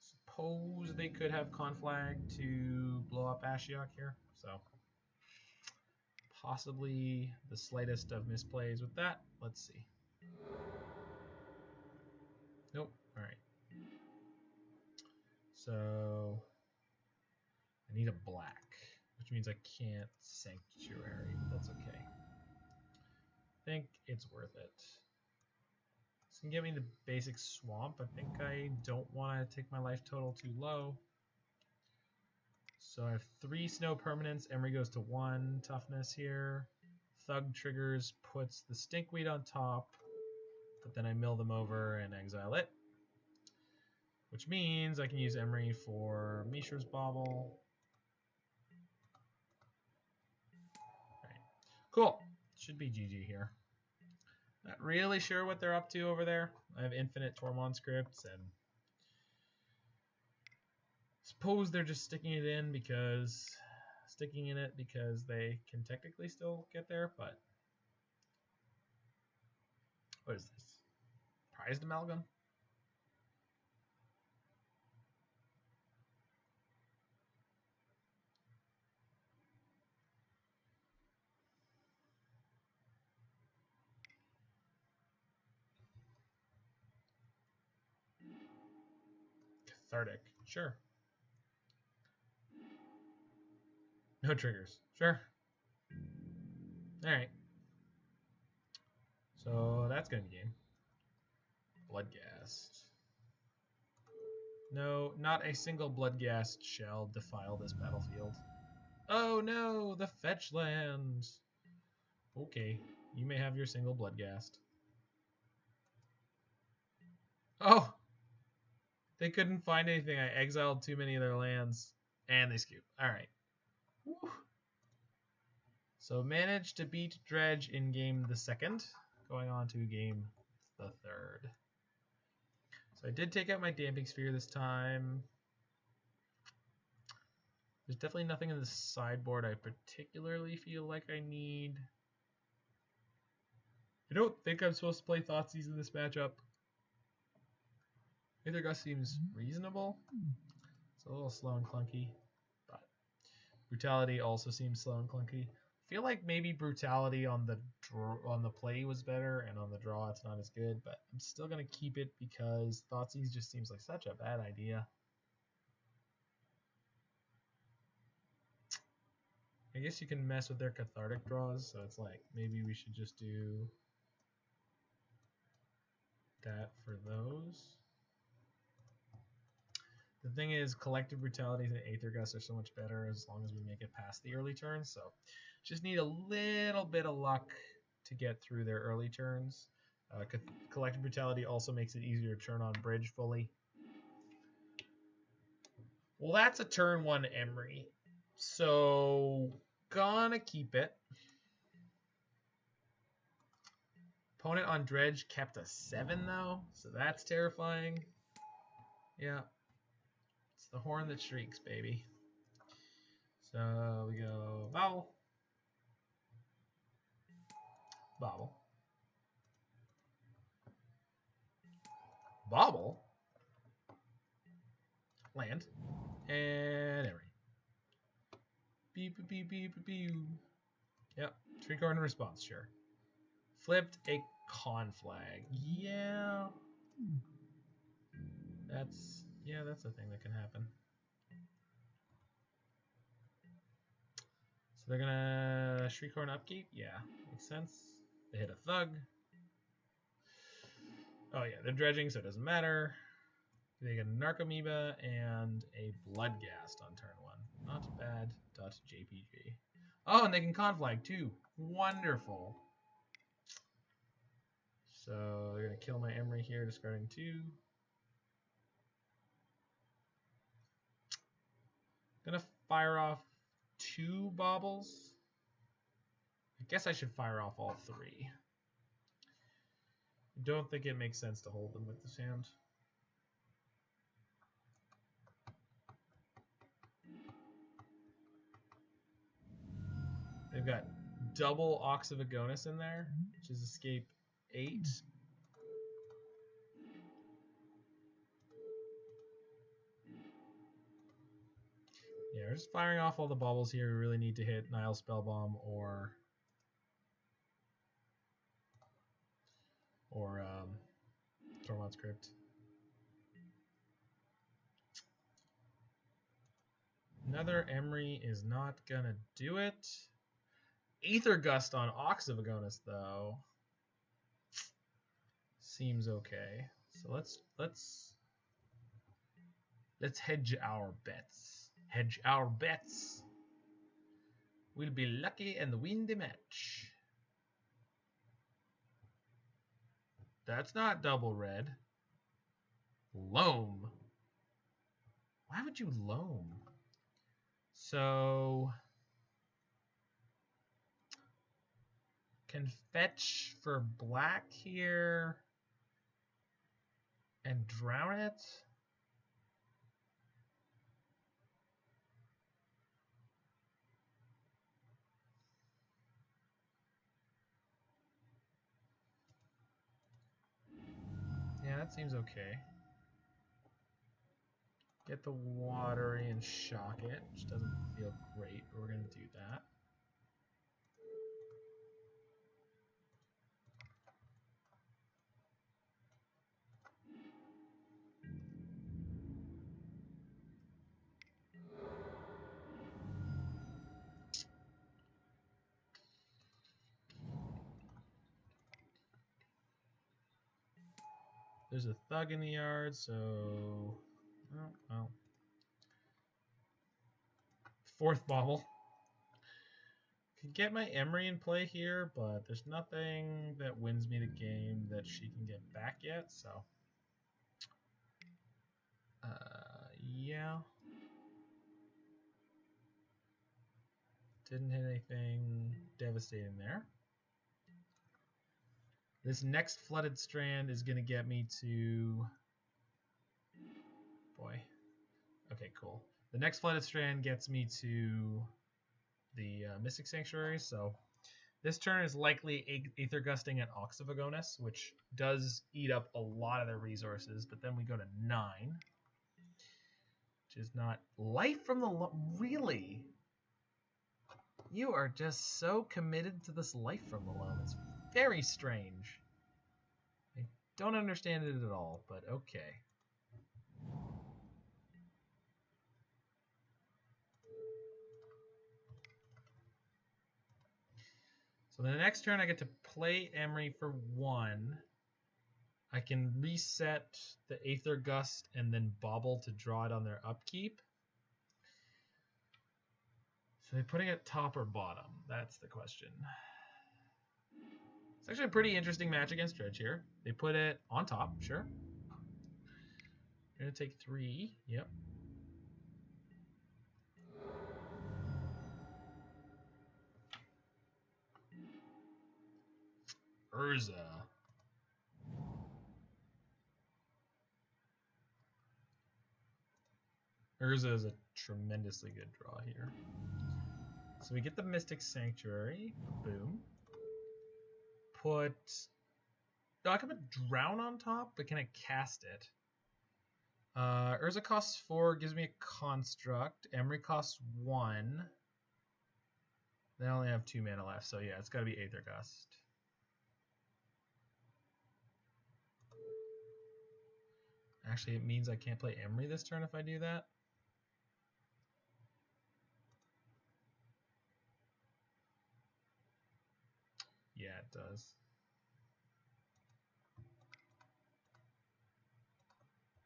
Suppose they could have Conflag to blow up Ashiok here, so possibly the slightest of misplays with that. Let's see. Nope. All right. So I need a black, which means I can't Sanctuary, but that's okay. I think it's worth it. This can give me the basic swamp. I think I don't want to take my life total too low. So I have 3 snow permanents. Emry goes to 1 toughness here. Thug triggers, puts the Stinkweed on top, but then I mill them over and exile it. Which means I can use Emry for Mishra's Bauble. Right. Cool. Should be GG here. Not really sure what they're up to over there. I have infinite Tormod scripts, and suppose they're just sticking it in because they can technically still get there, but what is this? Prized Amalgam? Cathartic. Sure. No triggers. Sure. Alright. So that's going to be game. Bloodghast. No, not a single Bloodghast shall defile this battlefield. Oh no, the fetch land. Okay, you may have your single Bloodghast. Oh! They couldn't find anything. I exiled too many of their lands. And they scoop. Alright. So managed to beat Dredge in game the second. Going on to game the third. So I did take out my Damping Sphere this time. There's definitely nothing in the sideboard I particularly feel like I need. I don't think I'm supposed to play Thoughtseize in this matchup. Aether Gust seems reasonable. It's a little slow and clunky, but Brutality also seems slow and clunky. I feel like maybe Brutality on the play was better, and on the draw it's not as good, but I'm still going to keep it because Thoughtseize just seems like such a bad idea. I guess you can mess with their Cathartic draws, so it's like maybe we should just do that for those. The thing is, Collective Brutality and Aether Gust are so much better as long as we make it past the early turns, so just need a little bit of luck to get through their early turns. Collective Brutality also makes it easier to turn on Bridge fully. Well, that's a turn 1 Emry, so gonna keep it. Opponent on Dredge kept a 7 though, so that's terrifying. Yeah. It's the horn that shrieks, baby. So we go Bauble. Bauble. Bauble. Land. And Emry. Beep, beep, beep, beep, beep. Yep. Tree card in response, sure. Flipped a Conflag. Yeah. That's a thing that can happen. So they're gonna Shriekhorn upkeep? Yeah, makes sense. They hit a Thug. Oh yeah, they're dredging, so it doesn't matter. They get a Narcomoeba and a Bloodghast on turn 1. Not bad. .jpg. Oh, and they can Conflag too. Wonderful. So they're gonna kill my Emry here, discarding 2. Gonna fire off 2 Baubles. I guess I should fire off all 3. I don't think it makes sense to hold them with this hand. They've got double Ox of Agonis in there, which is escape 8. Yeah, we're just firing off all the Baubles here. We really need to hit Nihil Spellbomb or Tormod's Crypt. Another Emry is not gonna do it. Aether Gust on Ox of Agonis though seems okay. So let's hedge our bets. Hedge our bets. We'll be lucky and win the match. That's not double red. Loam. Why would you loam? So can fetch for black here and drown it. Yeah, that seems okay. Get the watery and shock it, which doesn't feel great, but we're going to do that. There's a thug in the yard, so... Oh, well. Fourth Bauble. Could get my Emry in play here, but there's nothing that wins me the game that she can get back yet, so... yeah. Didn't hit anything devastating there. This next Flooded Strand is going to get me to... Boy. Okay, cool. The next Flooded Strand gets me to the Mystic Sanctuary, so this turn is likely Aether Gusting at Oxyvagonus, which does eat up a lot of their resources, but then we go to 9, which is not... Life from the Loam. Really? You are just so committed to this Life from the Loam. It's very strange. I don't understand it at all, but okay. So the next turn I get to play Emry for 1. I can reset the Aether Gust and then Bauble to draw it on their upkeep. So they're putting it top or bottom? That's the question. It's actually a pretty interesting match against Dredge here. They put it on top, sure. You're going to take 3, yep. Urza. Urza is a tremendously good draw here. So we get the Mystic Sanctuary. Boom. Put... Oh, I can put Drown on top, but can I cast it? Urza costs 4, gives me a Construct. Emry costs 1. Then I only have 2 mana left, so yeah, it's got to be Aether Gust. Actually, it means I can't play Emry this turn if I do that. Yeah, it does.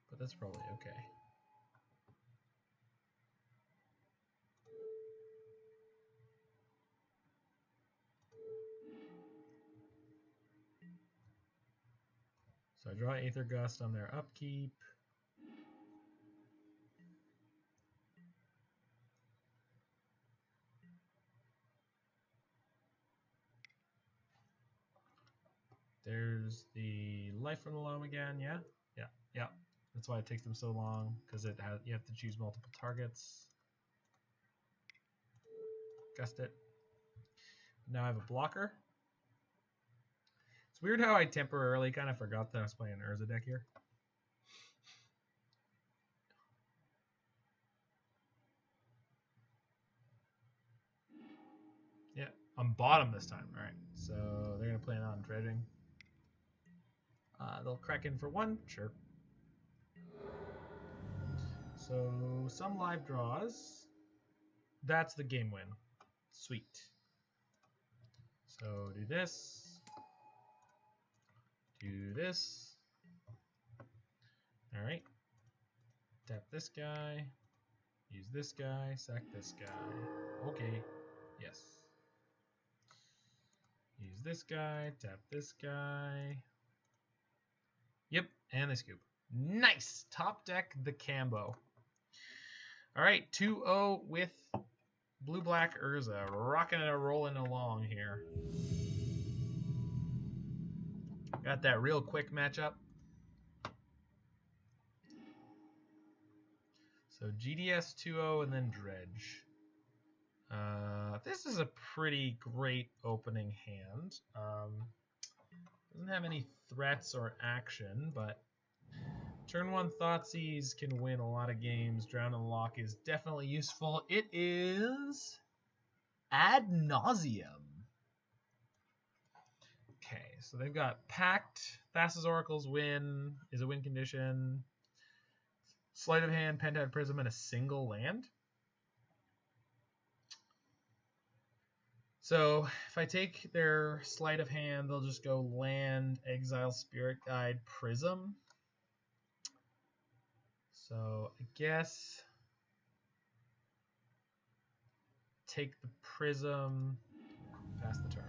But that's probably okay. So I draw Aether Gust on their upkeep. There's the Life from the Loam again, yeah? Yeah. That's why it takes them so long, because you have to choose multiple targets. Gust it. Now I have a blocker. It's weird how I temporarily kind of forgot that I was playing an Urza deck here. Yeah, I'm bottom this time. All right, so they're going to plan on dredging. They'll crack in for 1, sure. So some live draws. That's the game win. Sweet. So do this. Do this. All right. Tap this guy. Use this guy. Sack this guy. Okay. Yes. Use this guy. Tap this guy. Yep. And they scoop. Nice. Top deck the Cambo. All right. 2-0 with Blue-Black Urza. Rocking and rolling along here. Got that real quick matchup. So GDS 2-0 and then Dredge. This is a pretty great opening hand. Doesn't have any threats or action, but turn 1 Thoughtseize can win a lot of games. Drown in the Loch is definitely useful. It is ad nauseum. Okay, so they've got Pact, Thassa's Oracle's win is a win condition. Sleight of Hand, Pentad Prism, and a single land. So if I take their Sleight of Hand, they'll just go land, Exile, Spirit Guide, Prism. So I guess take the Prism, pass the turn.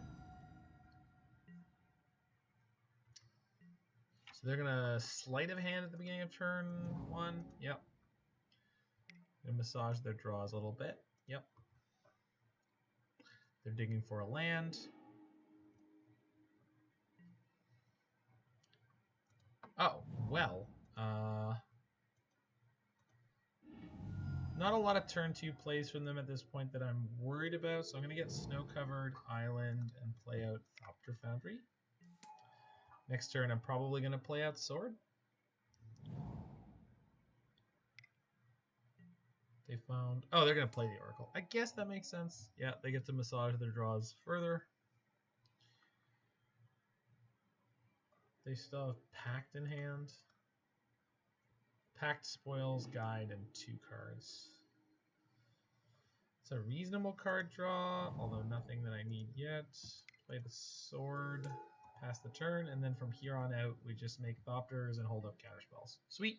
So they're gonna sleight of hand at the beginning of turn 1. Yep. Gonna massage their draws a little bit. Yep. They're digging for a land. Oh, well. Not a lot of turn 2 plays from them at this point that I'm worried about, so I'm going to get Snow-Covered Island and play out Thopter Foundry. Next turn, I'm probably going to play out Sword. They found... Oh, they're going to play the Oracle. I guess that makes sense. Yeah, they get to massage their draws further. They still have Pact in hand. Pact, Spoils, Guide, and 2 cards. It's a reasonable card draw, although nothing that I need yet. Play the Sword, pass the turn, and then from here on out, we just make Thopters and hold up counterspells. Sweet!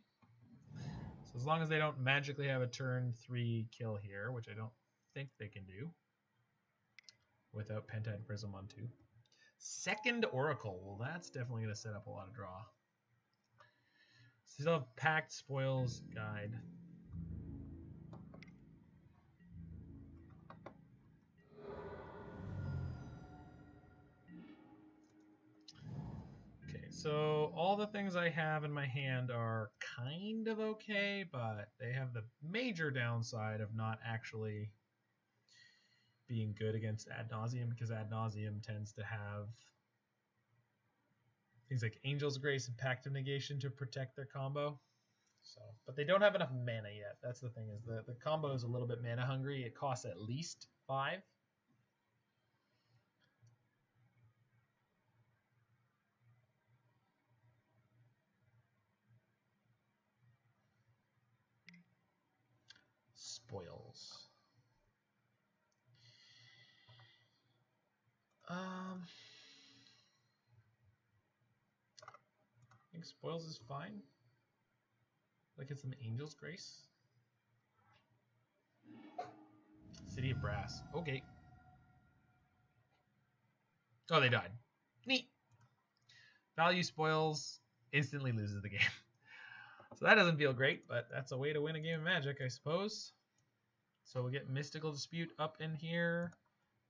So as long as they don't magically have a turn 3 kill here, which I don't think they can do, without Pentad Prism on 2. Second Oracle, well that's definitely going to set up a lot of draw. Still have Pact, Spoils, Guide. Okay, so all the things I have in my hand are kind of okay, but they have the major downside of not actually being good against Ad Nauseam, because Ad Nauseam tends to have things like Angel's Grace and Pact of Negation to protect their combo. So, but they don't have enough mana yet. That's the thing, is the combo is a little bit mana hungry. It costs at least 5. Spoils. I think Spoils is fine. Like it's some Angel's Grace. City of Brass. Okay. Oh, they died. Neat. Value Spoils, instantly loses the game. So that doesn't feel great, but that's a way to win a game of Magic, I suppose. So we'll get Mystical Dispute up in here.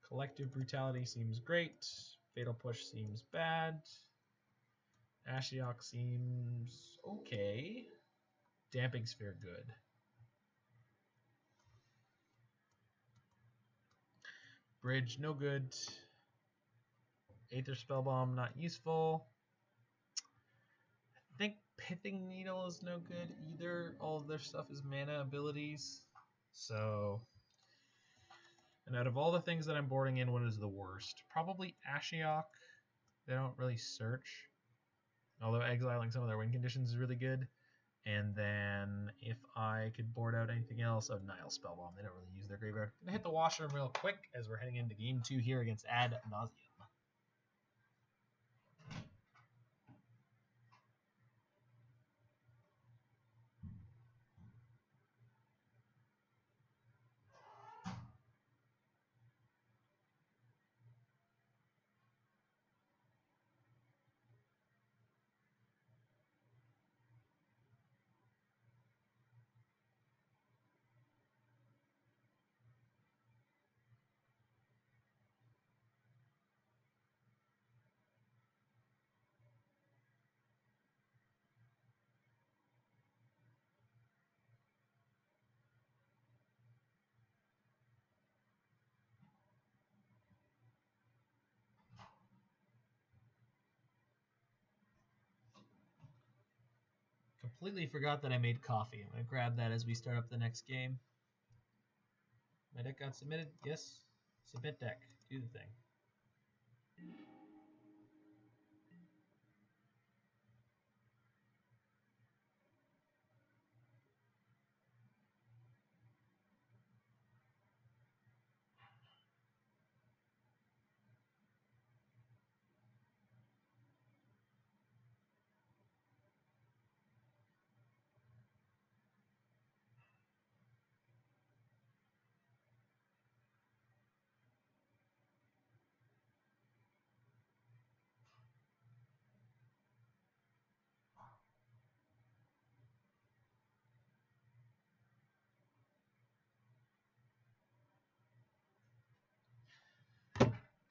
Collective Brutality seems great. Fatal Push seems bad. Ashiok seems okay. Damping Sphere good. Bridge no good. Aether Spellbomb not useful. I think Pithing Needle is no good either. All of their stuff is mana abilities. So, and out of all the things that I'm boarding in, what is the worst? Probably Ashiok. They don't really search. Although exiling some of their win conditions is really good. And then if I could board out anything else, Nihil Spellbomb. They don't really use their graveyard. I'm going to hit the washroom real quick as we're heading into game 2 here against Ad Nauseam. Completely forgot that I made coffee. I'm going to grab that as we start up the next game. My deck got submitted? Yes. Submit deck. Do the thing.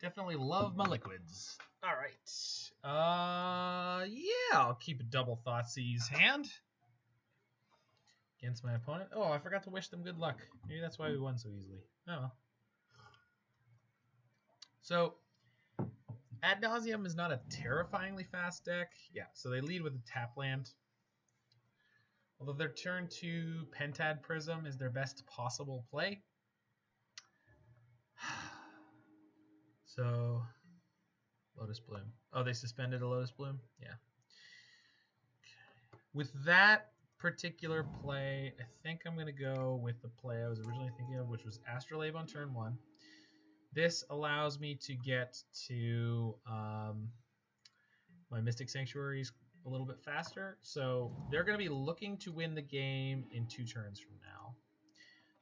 Definitely love my liquids. All right. Yeah, I'll keep a double Thoughtseize hand against my opponent. Oh, I forgot to wish them good luck. Maybe that's why we won so easily. Oh well. So, Ad Nauseam is not a terrifyingly fast deck. Yeah, so they lead with a tap land. Although their turn 2 Pentad Prism is their best possible play. So, Lotus Bloom. Oh, they suspended a Lotus Bloom? Yeah. With that particular play, I think I'm going to go with the play I was originally thinking of, which was Astrolabe on turn 1. This allows me to get to my Mystic Sanctuaries a little bit faster. So they're going to be looking to win the game in 2 turns from now.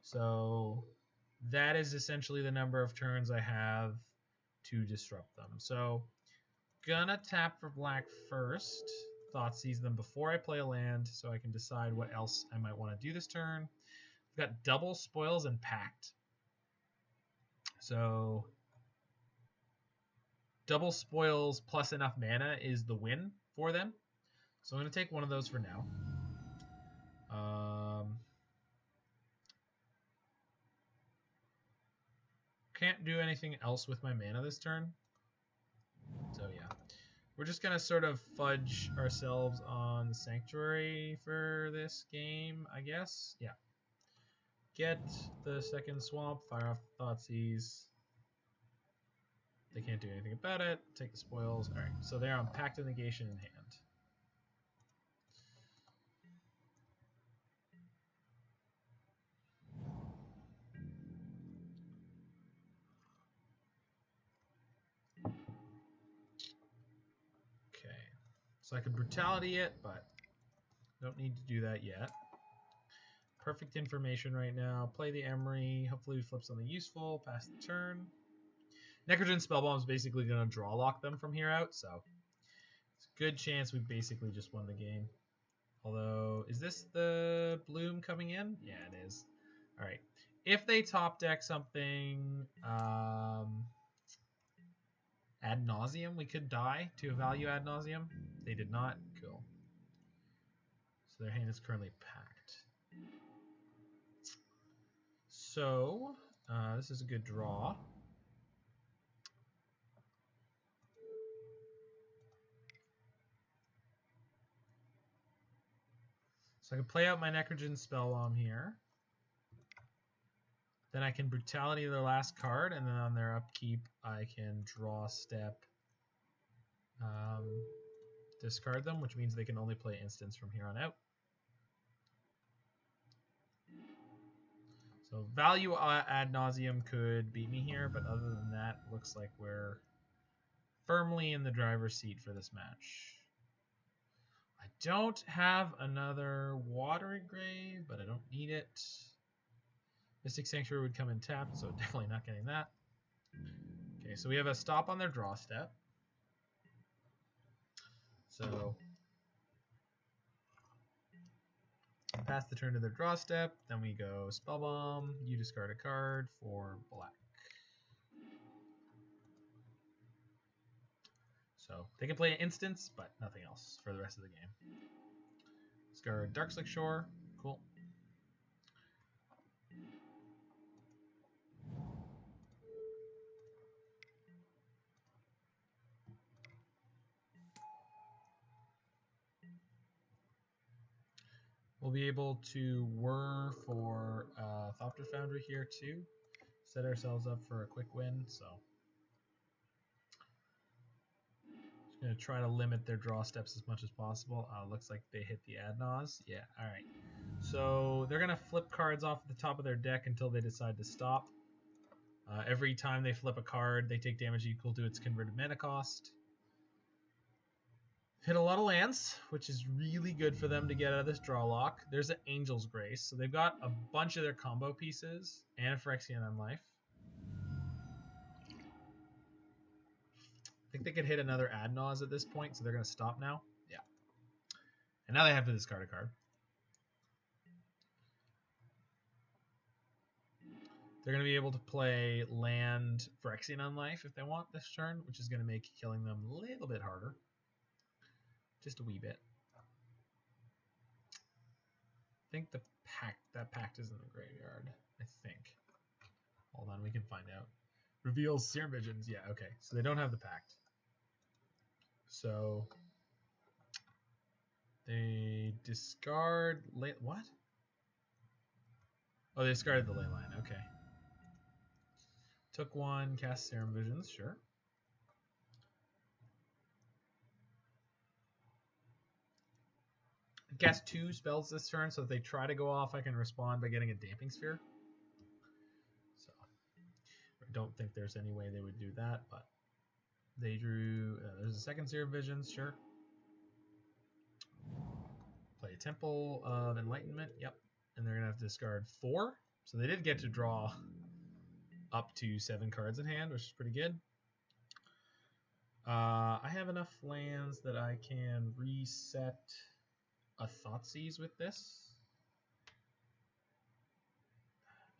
So that is essentially the number of turns I have to disrupt them. So gonna tap for black first. Thoughtseize them before I play a land so I can decide what else I might want to do this turn. I've got double spoils and pact. So double spoils plus enough mana is the win for them. So I'm going to take one of those for now. Can't do anything else with my mana this turn. So yeah. We're just going to sort of fudge ourselves on the Sanctuary for this game, I guess. Yeah. Get the second swamp, fire off Thoughtseize. They can't do anything about it. Take the spoils. Alright, so they're on Pact of Negation in hand. Okay. So I could Brutality it, but don't need to do that yet. Perfect information right now. Play the Emry. Hopefully we flip something useful. Pass the turn. Necrogen Spellbomb is basically going to draw lock them from here out, so it's a good chance we basically just won the game. Although, is this the Bloom coming in? Yeah, it is. Alright. If they top deck something Ad Nauseam, we could die to a value Ad Nauseam. They did not. Cool. So their hand is currently packed. So, this is a good draw. So I can play out my Necrogen Spellbomb here. Then I can Brutality their last card, and then on their upkeep, I can draw step, discard them, which means they can only play instants from here on out. So value Ad Nauseam could beat me here, but other than that, looks like we're firmly in the driver's seat for this match. I don't have another Watery Grave, but I don't need it. Mystic Sanctuary would come in tapped, so definitely not getting that. Okay, so we have a stop on their draw step. So pass the turn to their draw step, then we go Spellbomb, you discard a card for black. So they can play an instance, but nothing else for the rest of the game. Discard Darkslick Shore, cool. We'll be able to whir for Thopter Foundry here too. Set ourselves up for a quick win. So just gonna try to limit their draw steps as much as possible. Looks like they hit the Ad Naus. Yeah, all right. So they're gonna flip cards off the top of their deck until they decide to stop. Every time they flip a card, they take damage equal to its converted mana cost. Hit a lot of lands, which is really good for them to get out of this draw lock. There's an Angel's Grace, so they've got a bunch of their combo pieces and a Phyrexian Unlife. I think they could hit another Ad Naus at this point, so they're going to stop now. Yeah. And now they have to discard a card. They're going to be able to play land Phyrexian Unlife if they want this turn, which is going to make killing them a little bit harder. Just a wee bit. I think that pact is in the graveyard, I think. Hold on, we can find out. Reveals Serum Visions. Yeah, okay. So they don't have the pact. So they discard... What? Oh, they discarded the Leyline. Okay. Took one, cast Serum Visions. Sure. Cast 2 spells this turn, so if they try to go off, I can respond by getting a Damping Sphere. So I don't think there's any way they would do that, but they drew... there's a second Serum Visions. Sure. Play Temple of Enlightenment. Yep. And they're going to have to discard 4. So they did get to draw up to 7 cards in hand, which is pretty good. I have enough lands that I can reset a Thoughtseize with this.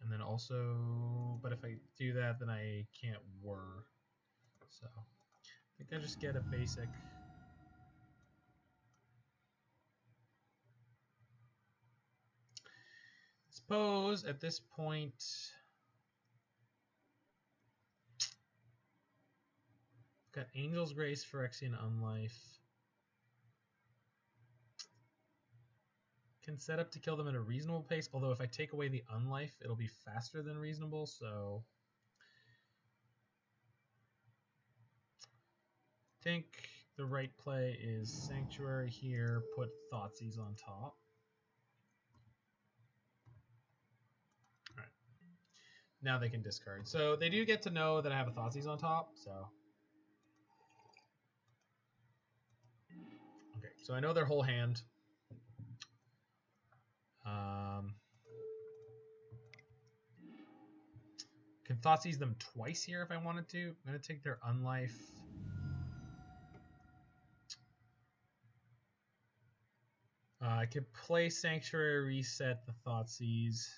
And then also, but if I do that, then I can't Whir. So I think I just get a basic... Suppose at this point... Got Angel's Grace, Phyrexian Unlife. Can set up to kill them at a reasonable pace, although if I take away the Unlife, it'll be faster than reasonable, so... I think the right play is Sanctuary here, put Thoughtseize on top. Alright. Now they can discard. So they do get to know that I have a Thoughtseize on top, so... Okay, so I know their whole hand. Can Thoughtseize them twice here if I wanted to. I'm going to take their Unlife. I could play Sanctuary, reset the Thoughtseize.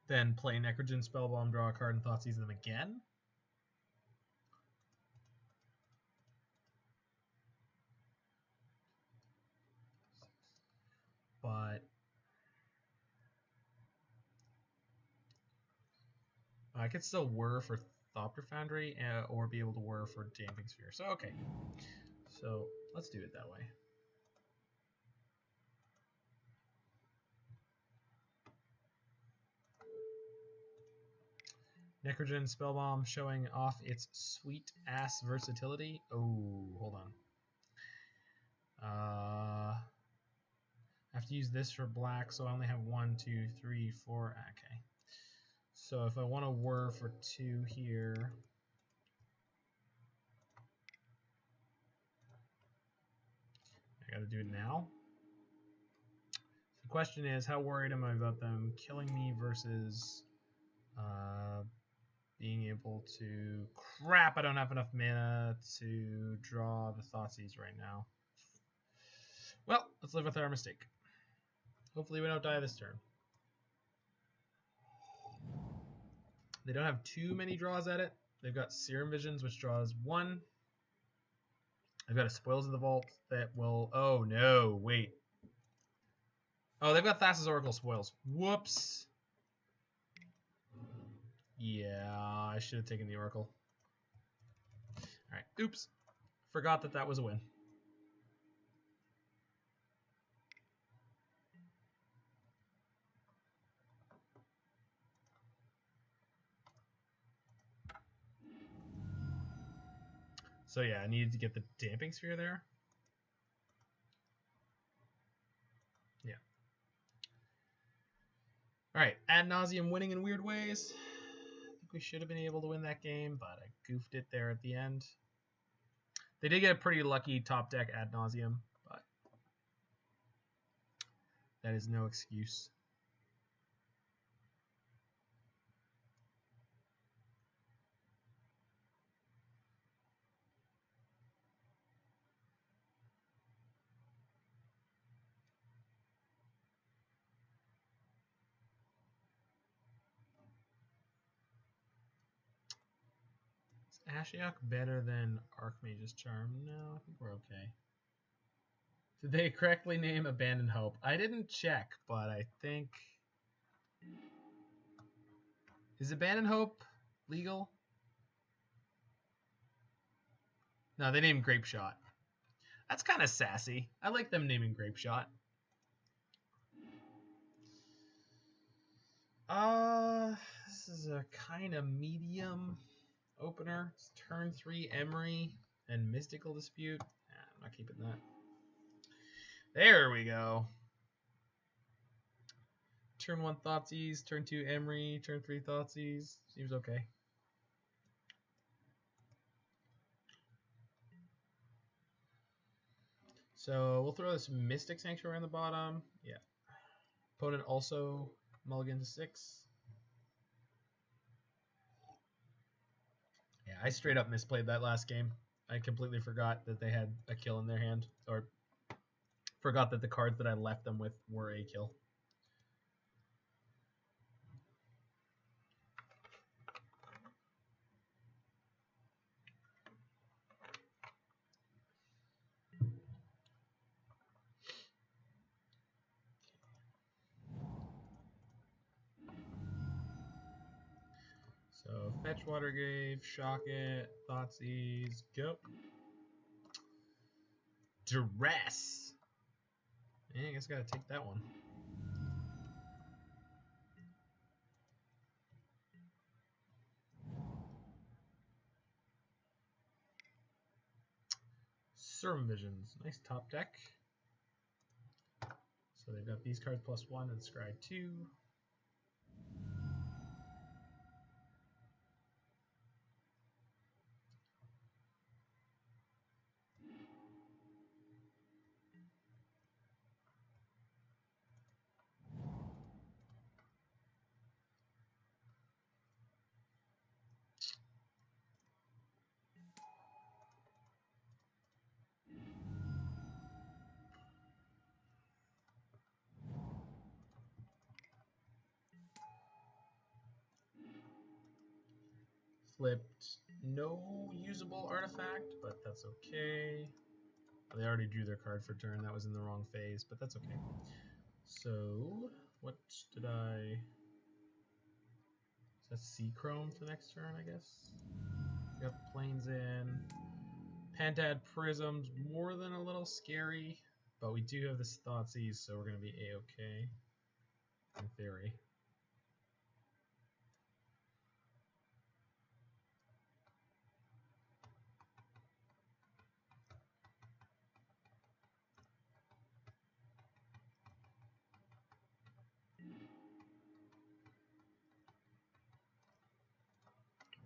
Then play Necrogen Spellbomb, draw a card, and Thoughtseize them again. But I could still Whir for Thopter Foundry or be able to Whir for Damping Sphere. So, okay. So, let's do it that way. Necrogen Spellbomb showing off its sweet-ass versatility. Oh, hold on. I have to use this for black, so I only have 1, 2, 3, 4. Okay. So if I want to Whir for 2 here, I got to do it now. The question is, how worried am I about them killing me versus being able to... Crap, I don't have enough mana to draw the Thoughtseize right now. Well, let's live with our mistake. Hopefully we don't die this turn. They don't have too many draws at it. They've got Serum Visions, which draws 1. I've got a Spoils of the Vault that will... Oh, no, wait. Oh, they've got Thassa's Oracle Spoils. Whoops. Yeah, I should have taken the Oracle. Alright, oops. Forgot that that was a win. So yeah, I needed to get the Damping Sphere there. Yeah. Alright, ad nauseum winning in weird ways. I think we should have been able to win that game, but I goofed it there at the end. They did get a pretty lucky top deck ad nauseum, but that is no excuse. Ashiok better than Archmage's Charm? No, I think we're okay. Did they correctly name Abandoned Hope? I didn't check, but I think... Is Abandoned Hope legal? No, they named Grape Shot. That's kind of sassy. I like them naming Grape Shot. This is a kind of medium opener. It's turn 3 Emry and Mystical Dispute. Nah, I'm not keeping that. There we go. Turn 1 Thoughtseize, turn 2 Emry, turn 3 Thoughtseize. Seems okay. So we'll throw this Mystic Sanctuary on the bottom. Yeah. Opponent also mulligan to 6. Yeah, I straight up misplayed that last game. I completely forgot that they had a kill in their hand, or forgot that the cards that I left them with were a kill. So fetch Watery Grave, shock it, Thoughtseize, go. Duress. Yeah, I guess I gotta take that one. Sermon Visions, nice top deck. So they've got these cards +1 and Scry 2. Flipped no usable artifact, but that's okay. They already drew their card for turn. That was in the wrong phase, but that's okay. So, what did I... Is that Sea Chrome for next turn, I guess? Got the planes in. Pantad Prism's more than a little scary, but we do have this Thoughtseize, so we're going to be A-okay, in theory.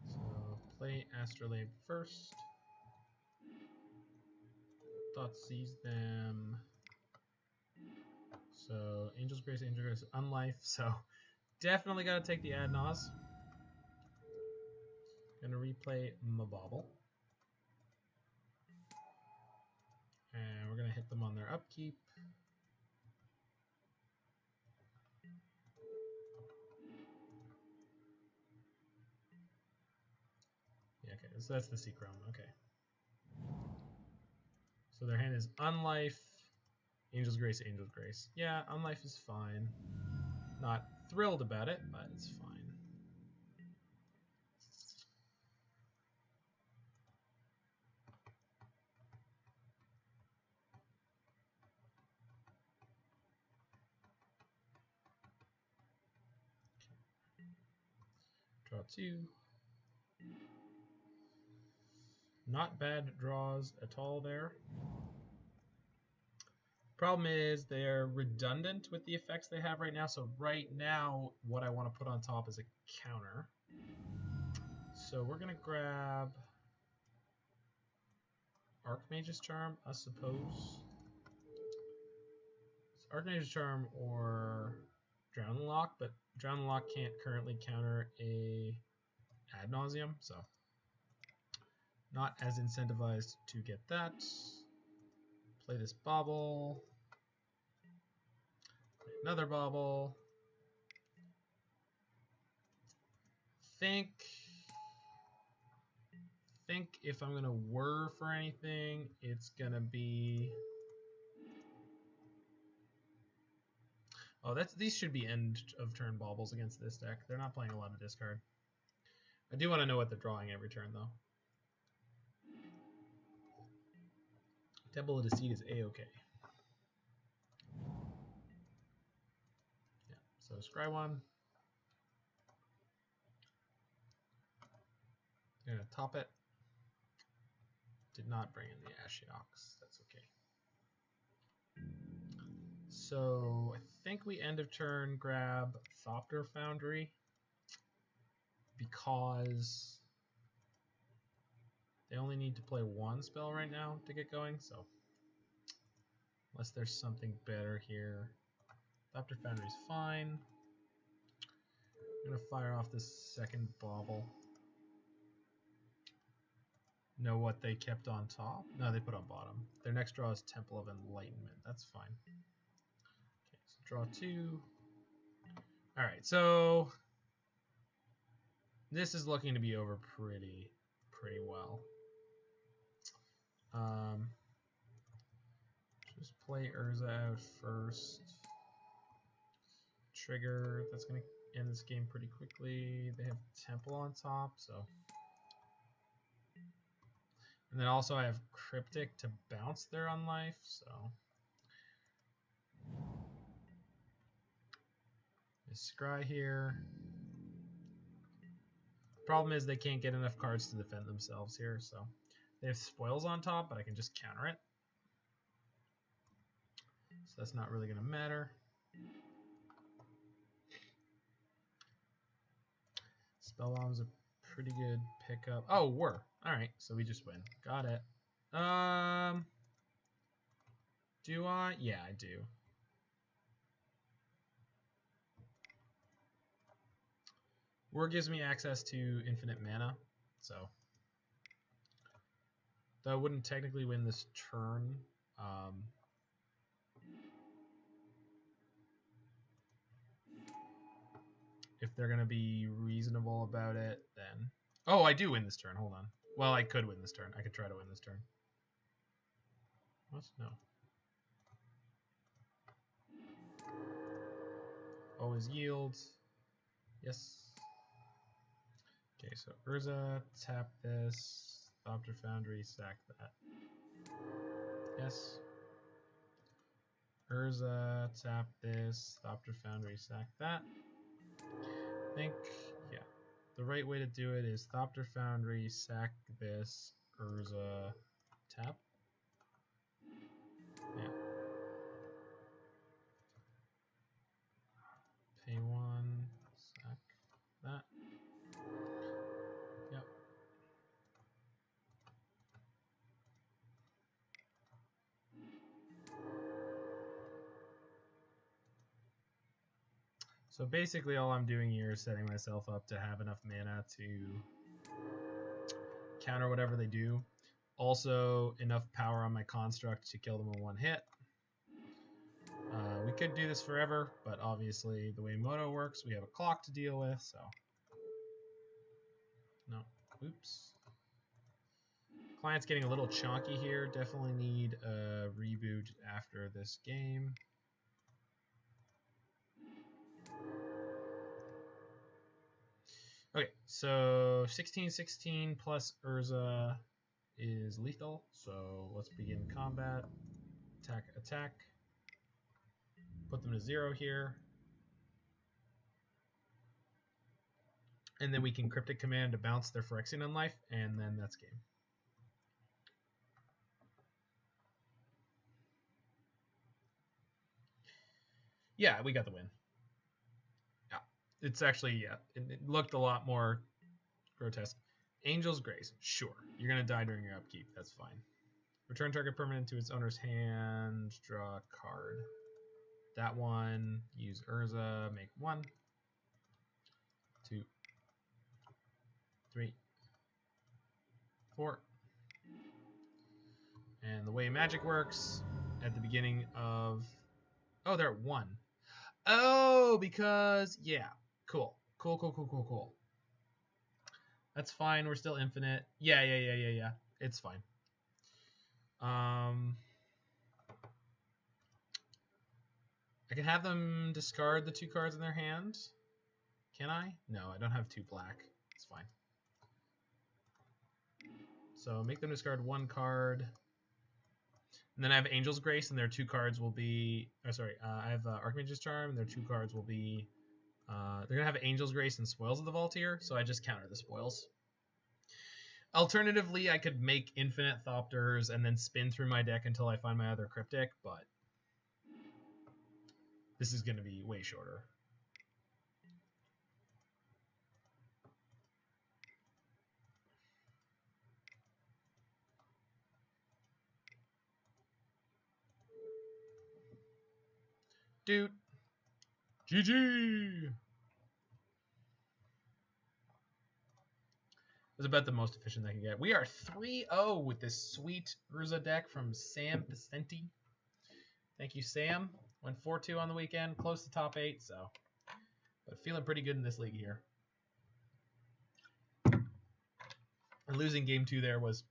So play Astrolabe first. Thoughtseize them. So Angel's Grace, Unlife. So definitely got to take the Adnaz. Gonna replay my Bauble. And we're gonna hit them on their upkeep. Yeah, okay, so that's the Sea Chrome. Okay. So their hand is Unlife, Angel's Grace, Angel's Grace. Yeah, Unlife is fine. Not thrilled about it, but it's fine. Draw 2. Not bad draws at all there. Problem is they're redundant with the effects they have right now. So right now, what I want to put on top is a counter. So we're going to grab Archmage's Charm, I suppose. It's Archmage's Charm or Drown the Loch, but Drown the Loch can't currently counter a Ad Nauseam, so not as incentivized to get that. Play this Bauble. Play another Bauble. Think think if I'm going to whir for anything, it's going to be... Oh, these should be end of turn baubles against this deck. They're not playing a lot of discard. I do want to know what they're drawing every turn, though. Temple of Deceit is A-okay. Yeah, so scry one. I'm going to top it. Did not bring in the Ashiok. That's okay. So I think we end of turn grab Thopter Foundry because they only need to play one spell right now to get going. So unless there's something better here, Thopter Foundry is fine. I'm gonna fire off this second Bauble. Know what they kept on top? No, they put on bottom. Their next draw is Temple of Enlightenment. That's fine. Okay, so draw two. All right, so this is looking to be over pretty well. Just play Urza out first. Trigger. That's gonna end this game pretty quickly. They have Temple on top, so. And then also I have Cryptic to bounce their unlife, so. Scry here. Problem is they can't get enough cards to defend themselves here, so. They have spoils on top, but I can just counter it. So that's not really going to matter. Spellbomb's a pretty good pickup. Oh, Whir. Alright, so we just win. Got it. Do I? Yeah, I do. Whir gives me access to infinite mana, so. Though I wouldn't technically win this turn. If they're going to be reasonable about it, then... Oh, I do win this turn. Hold on. Well, I could win this turn. I could try to win this turn. What? No. Always yield. Yes. Okay, so Urza, tap this. Thopter Foundry, sack that. Yes. Urza, tap this. Thopter Foundry, sack that. I think, yeah. The right way to do it is Thopter Foundry, sack this. Urza, tap. Yeah. Pay one, sack that. Yep. So basically all I'm doing here is setting myself up to have enough mana to counter whatever they do. Also enough power on my construct to kill them in one hit. We could do this forever, but obviously the way Moto works, we have a clock to deal with, so. No, oops. Client's getting a little chonky here. Definitely need a reboot after this game. Okay, so 16/16 plus Urza is lethal. So let's begin combat. Attack, attack. Put them to 0 here. And then we can Cryptic Command to bounce their Phyrexian Unlife, and then that's game. Yeah, we got the win. Yeah, it's actually, yeah, it looked a lot more grotesque. Angel's Grace, sure. You're going to die during your upkeep. That's fine. Return target permanent to its owner's hand. Draw a card. That one, use Urza, make 1, 2, 3, 4. And the way Magic works, at the beginning of... Oh, they're at 1. Oh, because... Yeah, cool. Cool. That's fine. We're still infinite. Yeah. It's fine. I can have them discard the 2 cards in their hand. Can I? No, I don't have 2 black. It's fine. So make them discard 1 card. And then I have Angel's Grace, and their 2 cards will be... Oh, sorry. I have Archmage's Charm, and their 2 cards will be... they're going to have Angel's Grace and Spoils of the Vaultier, so I just counter the Spoils. Alternatively, I could make infinite Thopters and then spin through my deck until I find my other Cryptic, but this is going to be way shorter. Dude. GG! Was about the most efficient I can get. We are 3-0 with this sweet Urza deck from Sam Pacenti. Thank you, Sam. Went 4-2 on the weekend, close to top 8, so. But feeling pretty good in this league here. And losing game 2 there was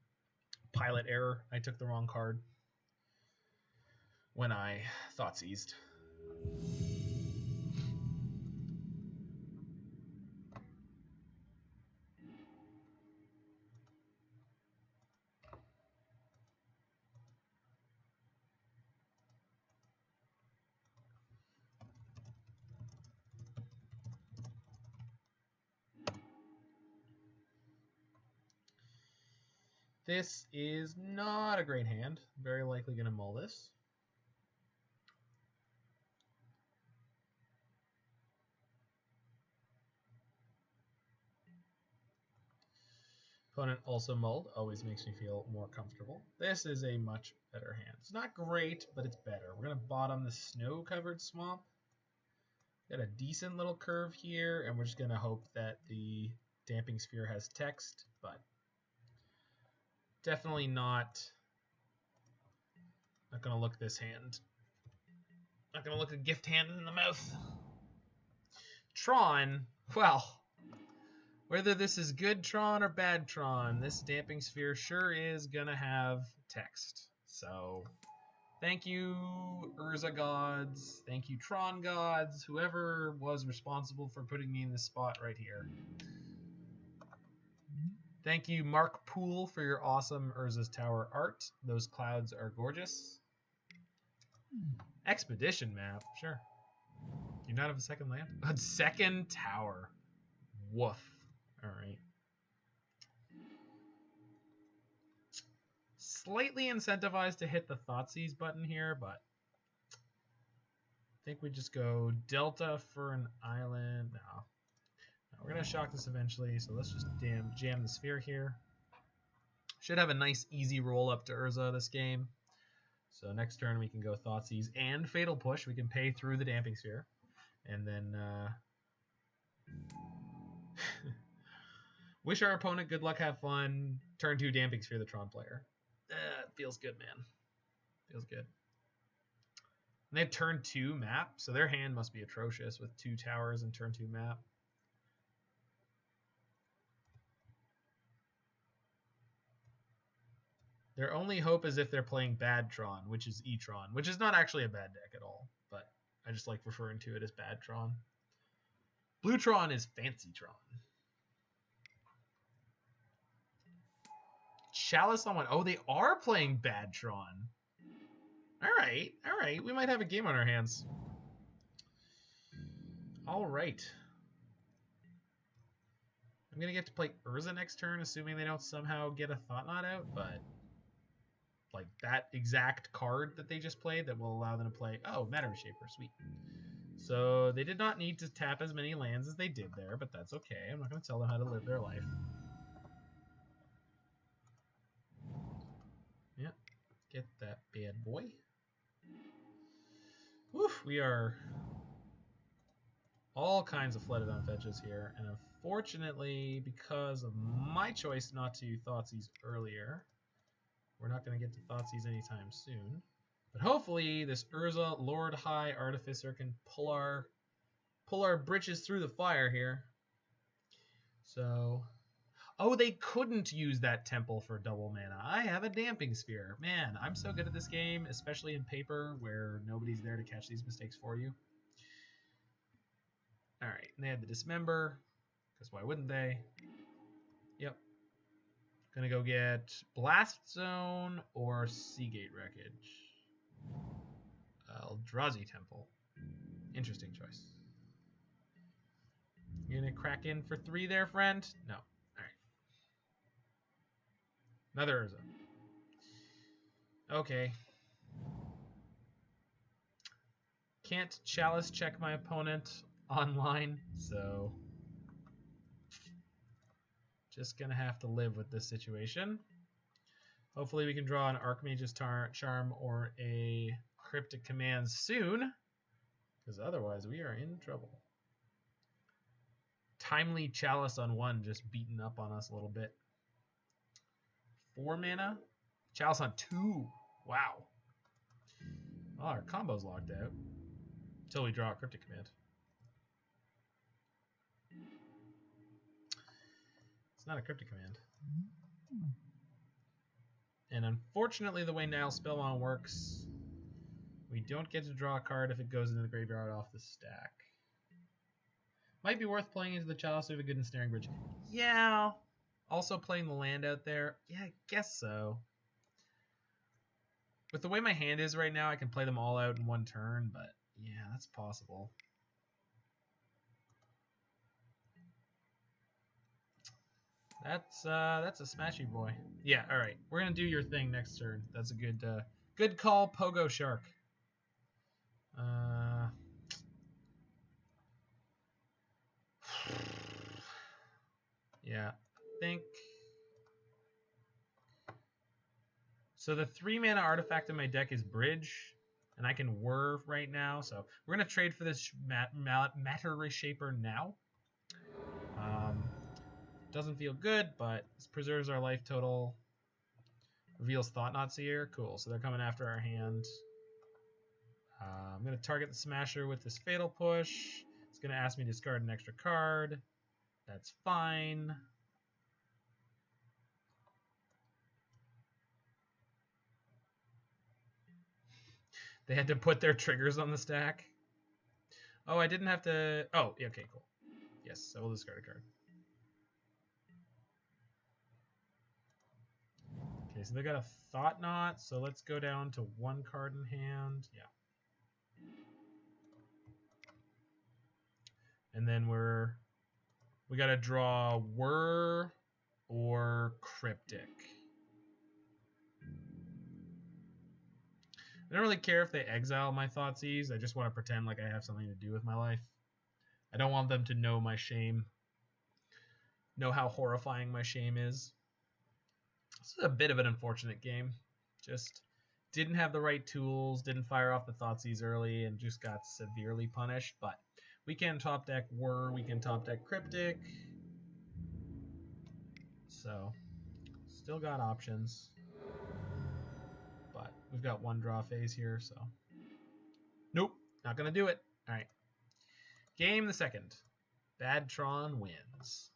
pilot error. I took the wrong card when I Thoughtseized. This is not a great hand. Very likely going to mull this. Opponent also mulled. Always makes me feel more comfortable. This is a much better hand. It's not great, but it's better. We're going to bottom the snow-covered swamp. Got a decent little curve here, and we're just going to hope that the Damping Sphere has text, but definitely not going to look this hand. Not going to look a gift hand in the mouth. Tron, well, whether this is good Tron or bad Tron, this Damping Sphere sure is going to have text. So, thank you, Urza gods. Thank you, Tron gods. Whoever was responsible for putting me in this spot right here. Thank you, Mark Poole, for your awesome Urza's Tower art. Those clouds are gorgeous. Expedition map, sure. You not have a second land? A second tower. Woof. Alright. Slightly incentivized to hit the Thoughtseize button here, but I think we just go Delta for an island. No. We're going to shock this eventually, so let's just jam the sphere here. Should have a nice easy roll up to Urza this game. So next turn we can go Thoughtseize and Fatal Push. We can pay through the Damping Sphere. And then wish our opponent good luck, have fun. Turn 2 Damping Sphere the Tron player. Feels good, man. Feels good. And they have turn 2 map, so their hand must be atrocious with 2 towers and turn 2 map. Their only hope is if they're playing bad Tron, which is E-Tron, which is not actually a bad deck at all, but I just like referring to it as bad Tron. Blue Tron is fancy Tron. Chalice on 1. Oh, they are playing bad Tron. All right. We might have a game on our hands. All right. I'm going to get to play Urza next turn, assuming they don't somehow get a Thought Knot out, but like that exact card that they just played that will allow them to play... Oh, Matter Reshaper. Sweet. So they did not need to tap as many lands as they did there, but that's okay. I'm not going to tell them how to live their life. Yeah. Get that bad boy. Woof, we are all kinds of flooded on fetches here, and unfortunately, because of my choice not to Thoughtseize earlier, we're not going to get to Thoughtseize anytime soon. But hopefully, this Urza Lord High Artificer can pull our britches through the fire here. So, Oh, they couldn't use that temple for double mana. I have a Damping Sphere. Man, I'm so good at this game, especially in paper where nobody's there to catch these mistakes for you. All right, and they had the Dismember, because why wouldn't they? Yep. Gonna go get Blast Zone or Seagate Wreckage. Eldrazi Temple. Interesting choice. You gonna crack in for 3 there, friend? No. Alright. Another Urza. Okay. Can't Chalice check my opponent online, so just gonna have to live with this situation. Hopefully we can draw an Archmage's Charm or a Cryptic Command soon, because otherwise we are in trouble. Timely Chalice on 1 just beating up on us a little bit. 4 mana. Chalice on 2. Wow. Oh, our combo's locked out. Until we draw a Cryptic Command. It's not a Cryptic Command. And unfortunately, the way Nihil Spellbomb works, we don't get to draw a card if it goes into the graveyard off the stack. Might be worth playing into the Chalice to have a good Ensnaring Bridge. Yeah. Also playing the land out there. Yeah, I guess so. With the way my hand is right now, I can play them all out in 1 turn, but yeah, that's possible. That's a smashy boy. Yeah, all right. We're gonna do your thing next turn. That's a good call, Pogo Shark. Yeah, I think. So the 3 mana artifact in my deck is Bridge, and I can Whir right now. So we're gonna trade for this Matter Reshaper now. Doesn't feel good, but this preserves our life total. Reveals Thoughtseer. Cool. So they're coming after our hand. I'm going to target the Smasher with this Fatal Push. It's going to ask me to discard an extra card. That's fine. They had to put their triggers on the stack. Oh, I didn't have to... Oh, yeah, okay, cool. Yes, I will discard a card. Okay, so they got a Thought Knot, so let's go down to 1 card in hand. Yeah. And then we got to draw Whir or Cryptic. I don't really care if they exile my Thoughtseize. I just want to pretend like I have something to do with my life. I don't want them to know my shame. Know how horrifying my shame is. This is a bit of an unfortunate game. Just didn't have the right tools, didn't fire off the Thoughtseize early, and just got severely punished. But we can top deck Whir, we can top deck Cryptic. So, still got options. But we've got 1 draw phase here, so. Nope, not going to do it. All right. Game the 2nd. Badtron wins.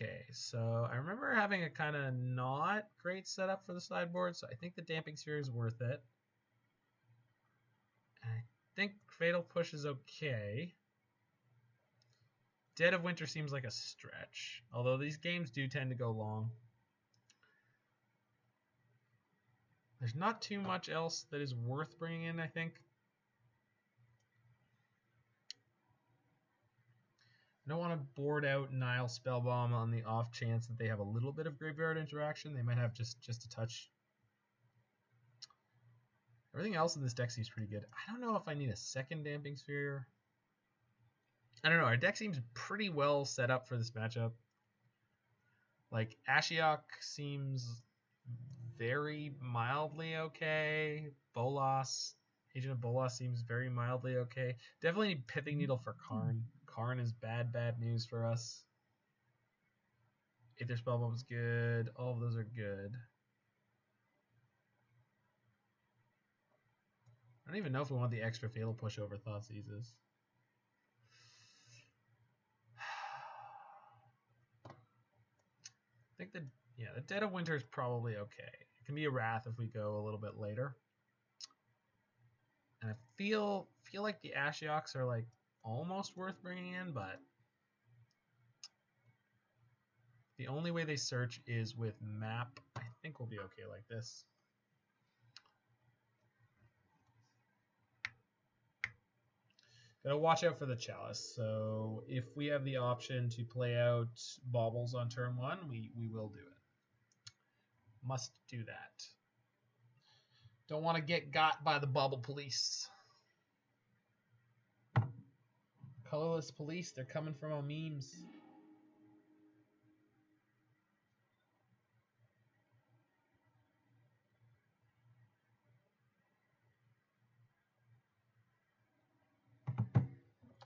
Okay, so I remember having a kind of not great setup for the sideboard, so I think the Damping Sphere is worth it. I think Fatal Push is okay. Dead of Winter seems like a stretch, although these games do tend to go long. There's not too much else that is worth bringing in, I think. I don't want to board out Nihil Spellbomb on the off chance that they have a little bit of graveyard interaction. They might have just a touch. Everything else in this deck seems pretty good. I don't know if I need a second Damping Sphere. I don't know. Our deck seems pretty well set up for this matchup. Like, Ashiok seems very mildly okay. Bolas, Agent of Bolas seems very mildly okay. Definitely need Pithing Needle for Karn. Karn is bad news for us. Aether Spellbomb is good. All of those are good. I don't even know if we want the extra fatal push over Thoughtseizes. I think the Dead of Winter is probably okay. It can be a Wrath if we go a little bit later. And I feel like the Ashioks are like almost worth bringing in, but the only way they search is with map. I think we'll be okay like this. Gotta watch out for the Chalice. So if we have the option to play out Baubles on turn 1, we will do it. Must do that. Don't want to get got by the Bauble police. Colorless police, they're coming from our memes.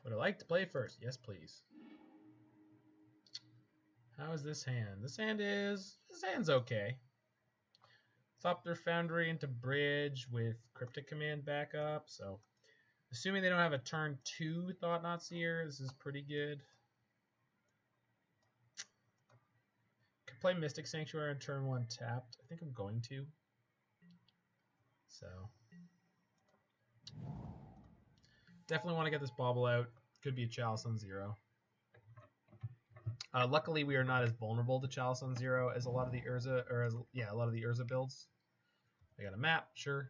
Would I like to play first? Yes, please. How is this hand? This hand's okay. Thopter Foundry into Bridge with Cryptic Command backup. So, assuming they don't have a turn 2 Thought-Knot-Seer, this is pretty good. Could play Mystic Sanctuary on turn 1 tapped. I think I'm going to. So, definitely want to get this Bauble out. Could be a Chalice on 0. Luckily, we are not as vulnerable to Chalice on 0 as a lot of the Urza, or as a lot of the Urza builds. They got a map, sure.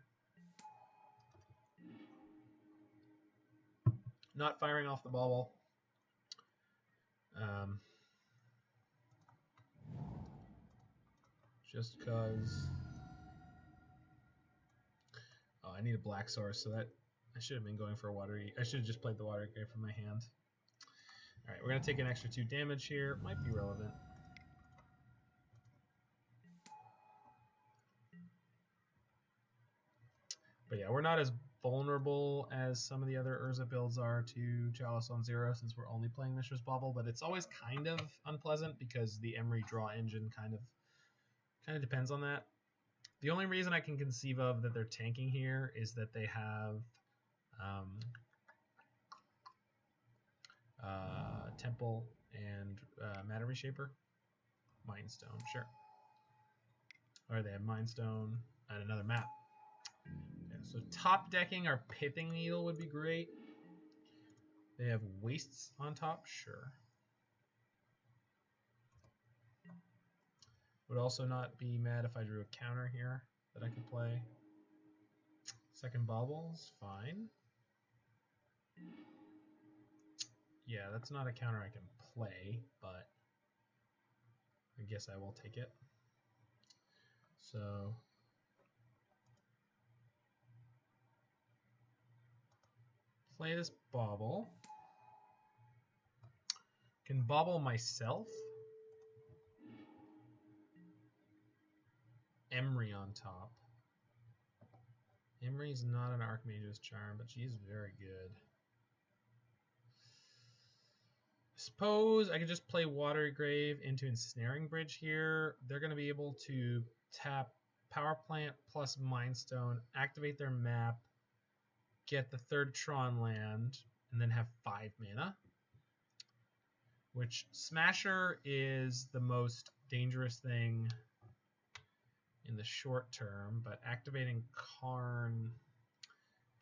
Not firing off the Bauble. Just because. Oh, I need a black source, so that I should have been going for a watery. I should have just played the Watery Grave from my hand. All right, we're gonna take an extra 2 damage here. Might be relevant. But yeah, we're not as vulnerable as some of the other Urza builds are to Chalice on 0 since we're only playing Mishra's Bauble, but it's always kind of unpleasant because the Emry draw engine kind of depends on that. The only reason I can conceive of that they're tanking here is that they have Temple and Matter Reshaper. Mindstone, sure. Or they have Mindstone and another map. Yeah, so top decking our Pithing Needle would be great. They have Wastes on top, sure. Would also not be mad if I drew a counter here that I could play. Second Baubles, fine. Yeah, that's not a counter I can play, but I guess I will take it. So play this Bauble. Can Bauble myself. Emry on top. Emry's not an Archmage's Charm, but she's very good. Suppose I could just play Watery Grave into Ensnaring Bridge here. They're going to be able to tap Power Plant plus Mindstone, activate their map, get the 3rd Tron land, and then have 5 mana. Which Smasher is the most dangerous thing in the short term, but activating Karn,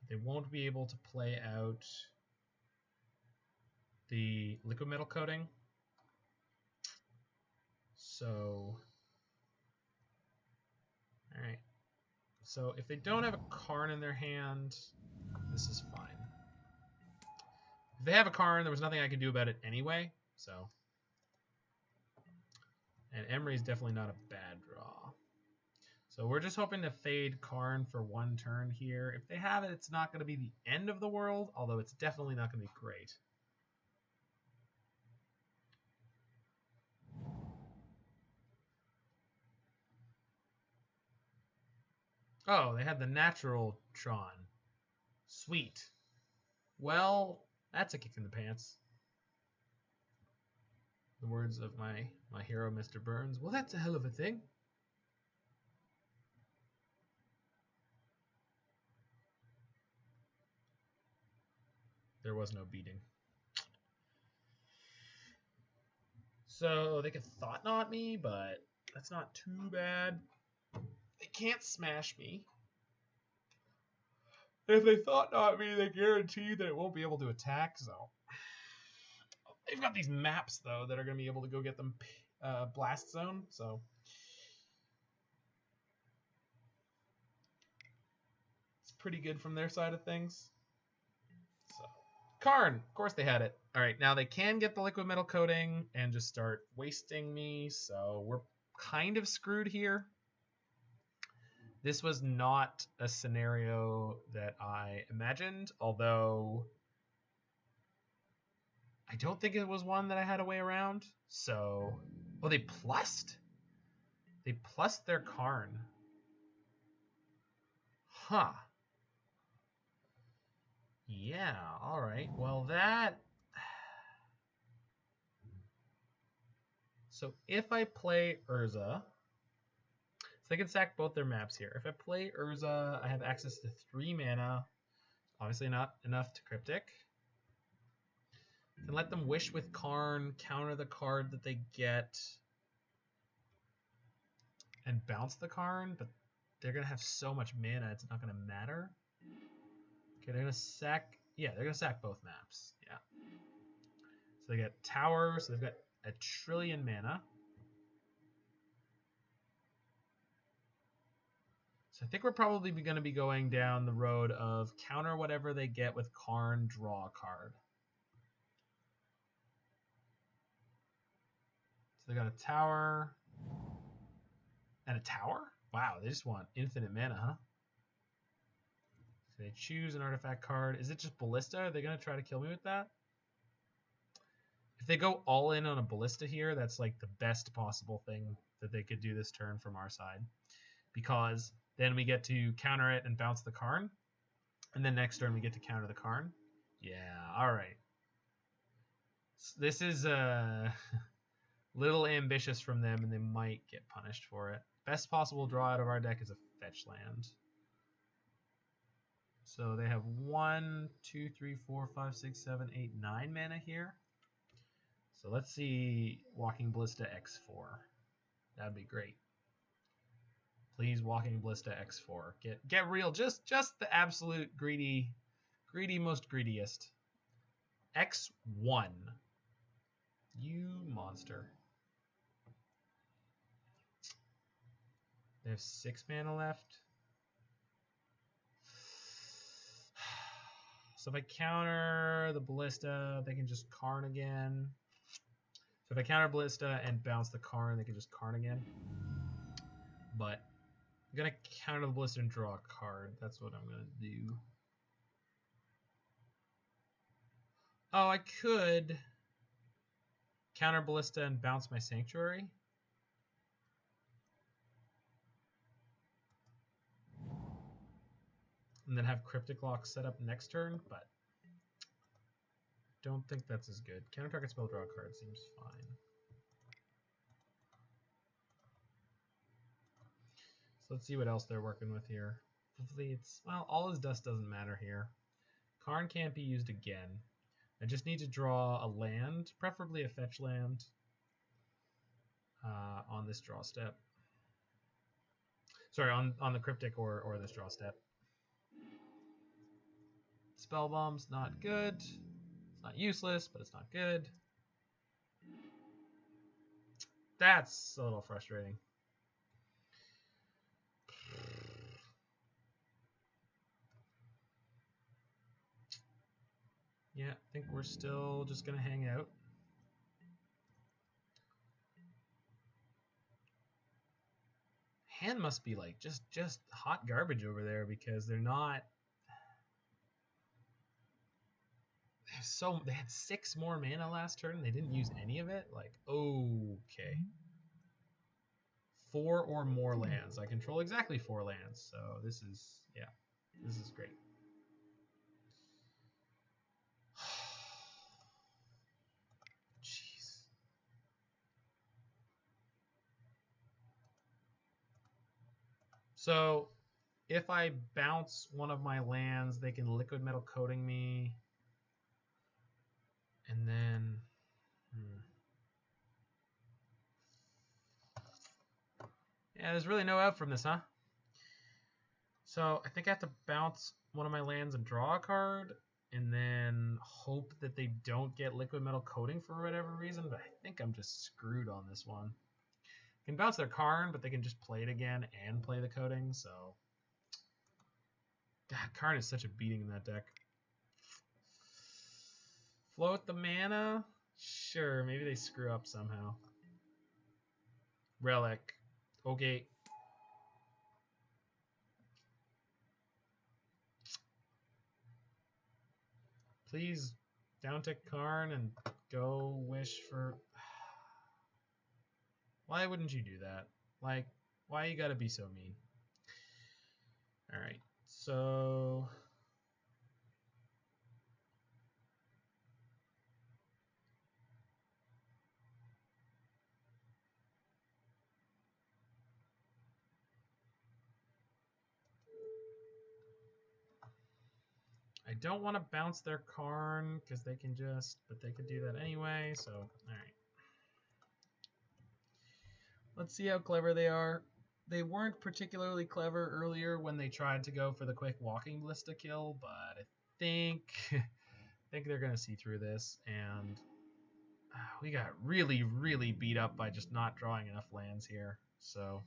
they won't be able to play out the liquid metal coating. So, all right. So if they don't have a Karn in their hand, this is fine. If they have a Karn, there was nothing I could do about it anyway. So, and Emry is definitely not a bad draw. So we're just hoping to fade Karn for 1 turn here. If they have it, it's not going to be the end of the world, although it's definitely not going to be great. Oh, they had the natural Tron. Sweet. Well, that's a kick in the pants. The words of my hero, Mr. Burns. Well, that's a hell of a thing. there was no beating. So they could Thought Knot me, but that's not too bad. They can't smash me. If they Thought Knot me, they guarantee that it won't be able to attack. So they've got these maps though that are going to be able to go get them Blast Zone. So it's pretty good from their side of things. So Karn, of course they had it. All right, now they can get the liquid metal coating and just start wasting me. So we're kind of screwed here. This was not a scenario that I imagined, although I don't think it was one that I had a way around. So, oh, they plussed. They plussed their Karn. Huh. Yeah, all right. Well, that... So if I play Urza... So they can sack both their maps here. If I play Urza, I have access to 3 mana. Obviously not enough to Cryptic. Can let them wish with Karn, counter the card that they get, and bounce the Karn, but they're going to have so much mana, it's not going to matter. Okay, they're going to sack... Yeah, they're going to sack both maps. Yeah. So they get Tower, so they've got a trillion mana. So I think we're probably going to be going down the road of counter whatever they get with Karn, draw a card. So they got a Tower and a Tower? Wow, they just want infinite mana, huh? So they choose an artifact card. Is it just Ballista? Are they going to try to kill me with that? If they go all in on a Ballista here, that's like the best possible thing that they could do this turn from our side. Because then we get to counter it and bounce the Karn. And then next turn we get to counter the Karn. Yeah, alright. So this is a little ambitious from them, and they might get punished for it. Best possible draw out of our deck is a fetch land. So they have 1, 2, 3, 4, 5, 6, 7, 8, 9 mana here. So let's see Walking Ballista X4. That'd be great. Please, Walking Ballista X4. Get real. Just the absolute most greediest. X1. You monster. They have 6 mana left. So if I counter the Ballista, they can just Karn again. So if I counter Ballista and bounce the Karn, they can just Karn again. But I'm going to counter the Ballista and draw a card. That's what I'm going to do. Oh, I could counter Ballista and bounce my Sanctuary. And then have Cryptic Lock set up next turn, but don't think that's as good. Counter target spell, draw a card seems fine. So let's see what else they're working with here. Hopefully it's, well, all his dust doesn't matter here. Karn can't be used again. I just need to draw a land, preferably a fetch land, on this draw step. Sorry, on the Cryptic or this draw step. Spellbomb's not good. It's not useless, but it's not good. That's a little frustrating. Yeah, I think we're still just going to hang out. Hand must be like just hot garbage over there because they're not... They had 6 more mana last turn and they didn't use any of it? Like, okay. 4 or more lands. I control exactly 4 lands, so this is, yeah, this is great. Jeez. So, if I bounce one of my lands, they can liquid metal coating me. And then... Yeah, there's really no out from this, huh? So I think I have to bounce one of my lands and draw a card, and then hope that they don't get liquid metal coating for whatever reason, but I think I'm just screwed on this one. I can bounce their Karn, but they can just play it again and play the coating, so... God, Karn is such a beating in that deck. Float the mana? Sure, maybe they screw up somehow. Relic. Okay. Please downtick Karn and go wish for... Why wouldn't you do that? Like, why you gotta be so mean? Alright, so... I don't want to bounce their Karn because they can just, but they could do that anyway, so, alright. Let's see how clever they are. They weren't particularly clever earlier when they tried to go for the quick Walking Ballista kill, but I think they're going to see through this, and we got really, really beat up by just not drawing enough lands here, so...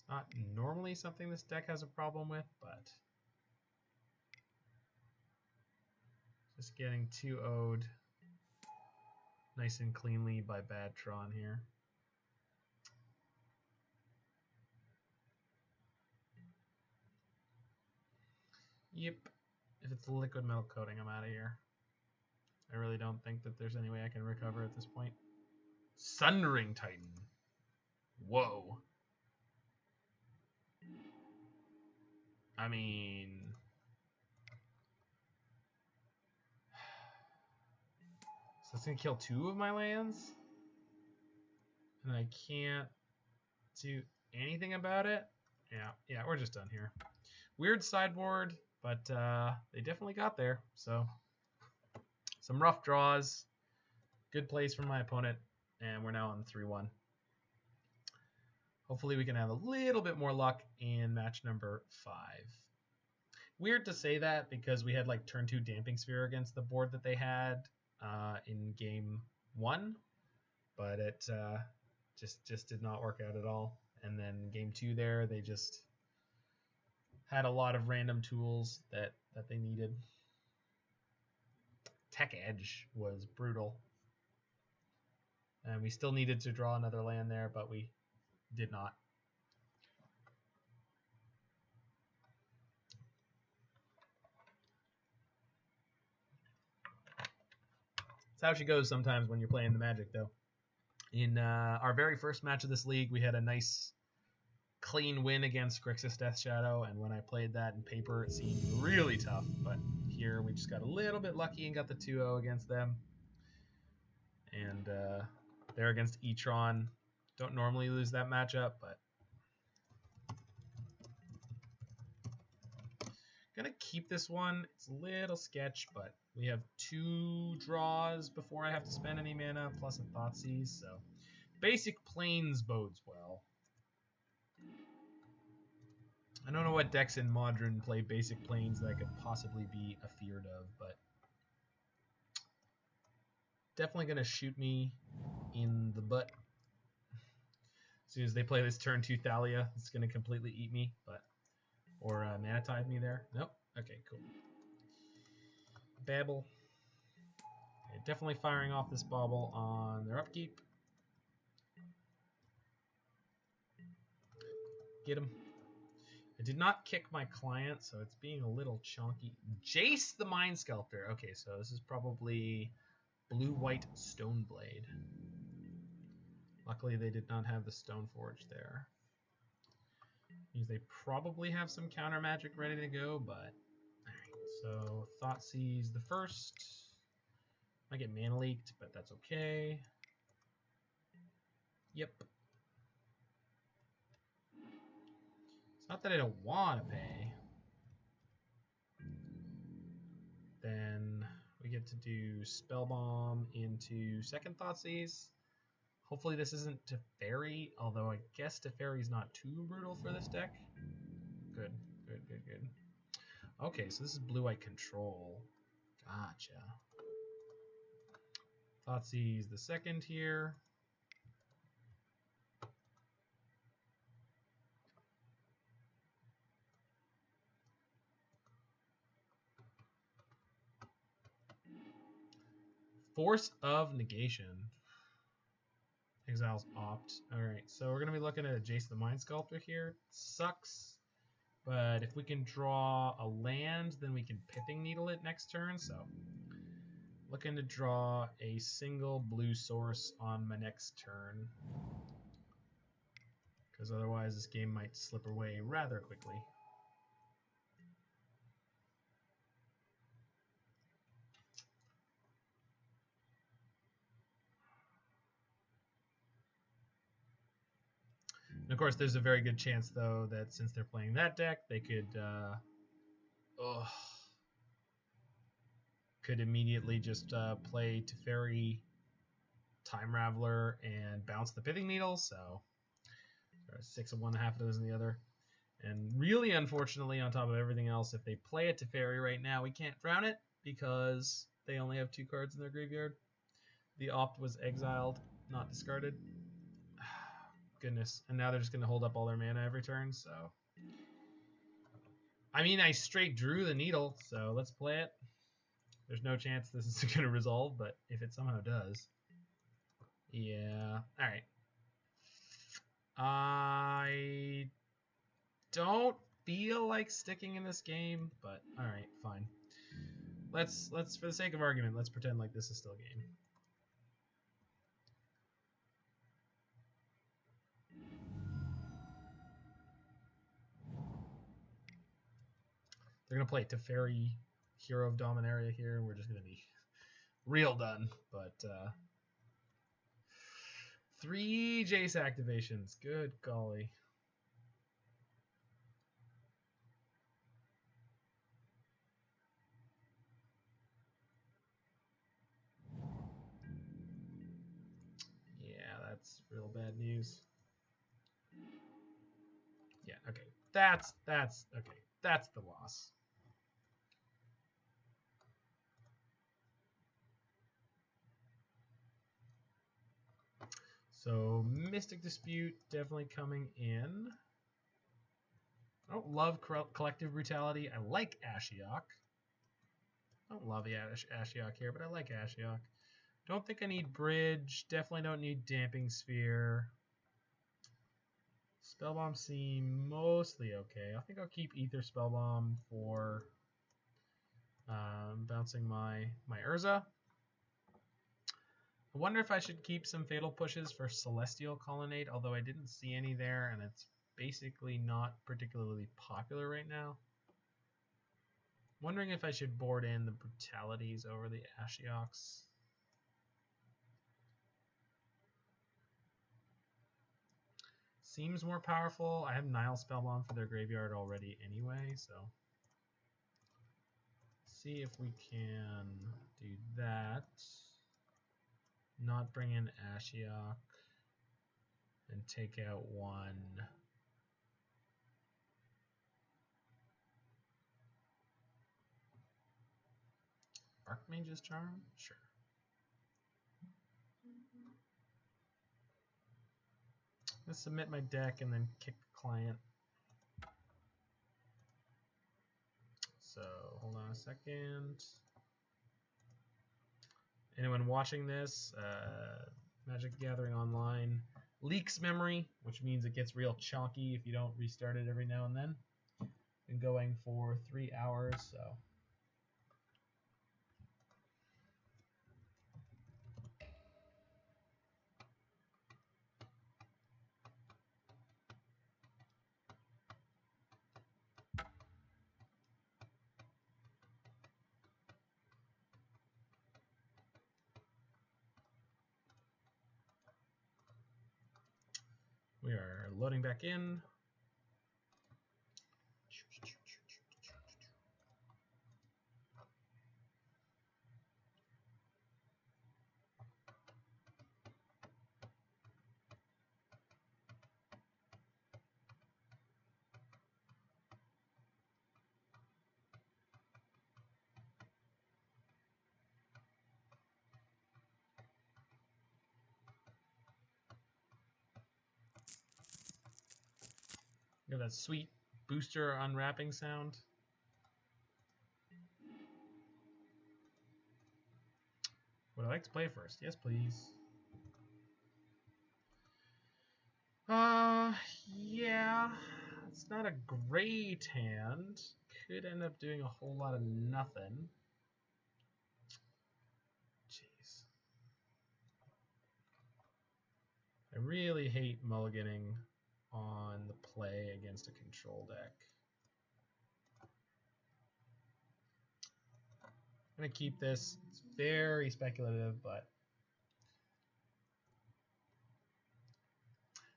Not normally something this deck has a problem with, but just getting 2-0'd nice and cleanly by bad Tron here. Yep. If it's liquid metal coating, I'm out of here. I really don't think that there's any way I can recover at this point. Sundering Titan. Whoa. I mean... So it's going to kill 2 of my lands? And I can't do anything about it? Yeah, we're just done here. Weird sideboard, but they definitely got there. So, some rough draws. Good plays from my opponent. And we're now on 3-1. Hopefully we can have a little bit more luck in match number 5. Weird to say that because we had like turn 2 Damping Sphere against the board that they had in game 1, but it just did not work out at all. And then game 2 there, they just had a lot of random tools that they needed. Tech Edge was brutal. And we still needed to draw another land there, but we did not. That's how she goes sometimes when you're playing the Magic, though. In our very first match of this league, we had a nice clean win against Grixis Death Shadow, and when I played that in paper, it seemed really tough. But here, we just got a little bit lucky and got the 2-0 against them. And they're against E-Tron. Don't normally lose that matchup, but gonna keep this one. It's a little sketch, but we have 2 draws before I have to spend any mana, plus a Thoughtseize, so basic planes bodes well. I don't know what decks in Modern play basic planes that I could possibly be afeared of, but definitely gonna shoot me in the butt. As soon as they play this turn 2 Thalia, it's gonna completely eat me, but or Mana Tithe me there. Nope. Okay, cool. Bauble. Okay, definitely firing off this Bauble on their upkeep. Get him. I did not kick my client, so it's being a little chonky. Jace the Mind Sculptor. Okay, so this is probably blue-white Stoneblade. Luckily, they did not have the Stoneforge there. Means they probably have some counter magic ready to go, but alright, so Thoughtseize the first. Might get mana leaked, but that's okay. Yep. Not that I don't want to pay. Then we get to do Spellbomb into second Thoughtseize. Hopefully this isn't Teferi, although I guess Teferi's not too brutal for this deck. Good, good, good, good. Okay, so this is blue-white control. Gotcha. Thoughtseize the second here. Force of Negation. Exiles opt. Alright, so we're going to be looking at a Jace the Mind Sculptor here. Sucks. But if we can draw a land, then we can Pithing Needle it next turn. So looking to draw a single blue source on my next turn. Because otherwise this game might slip away rather quickly. And of course, there's a very good chance, though, that since they're playing that deck, they could immediately just play Teferi, Time Raveler, and bounce the Pithing Needle. So 6 of one, half a dozen of the other. And really, unfortunately, on top of everything else, if they play a Teferi right now, we can't drown it because they only have 2 cards in their graveyard. The opt was exiled, not discarded. Goodness. And now they're just going to hold up all their mana every turn, so... I mean, I straight drew the needle, so let's play it. There's no chance this is going to resolve, but if it somehow does... Yeah. Alright. I don't feel like sticking in this game, but alright, fine. Let's, for the sake of argument, let's pretend like this is still a game. They're going to play Teferi, Hero of Dominaria here, and we're just going to be real done. But 3 Jace activations. Good golly. Yeah, that's real bad news. Yeah, okay. That's okay. That's the loss. So Mystic Dispute definitely coming in. I don't love Collective Brutality. I like Ashiok. I don't love the Ashiok here, but I like Ashiok. Don't think I need Bridge. Definitely don't need Damping Sphere. Spellbomb seem mostly okay. I think I'll keep Aether Spellbomb for bouncing my Urza. I wonder if I should keep some Fatal Pushes for Celestial Colonnade, although I didn't see any there, and it's basically not particularly popular right now. Wondering if I should board in the Brutalities over the Ashioks. Seems more powerful. I have Nihil Spellbomb for their graveyard already anyway, so see if we can do that. Not bring in Ashiok and take out 1. Archmage's Charm? Sure. Let's submit my deck and then kick the client. So, hold on a second. Anyone watching this, Magic Gathering Online leaks memory, which means it gets real chonky if you don't restart it every now and then. Been going for 3 hours, so... We are loading back in. You know that sweet booster unwrapping sound? Would I like to play first? Yes, please. Yeah. It's not a great hand. Could end up doing a whole lot of nothing. Jeez. I really hate mulliganing on the play against a control deck. I'm going to keep this. It's very speculative, but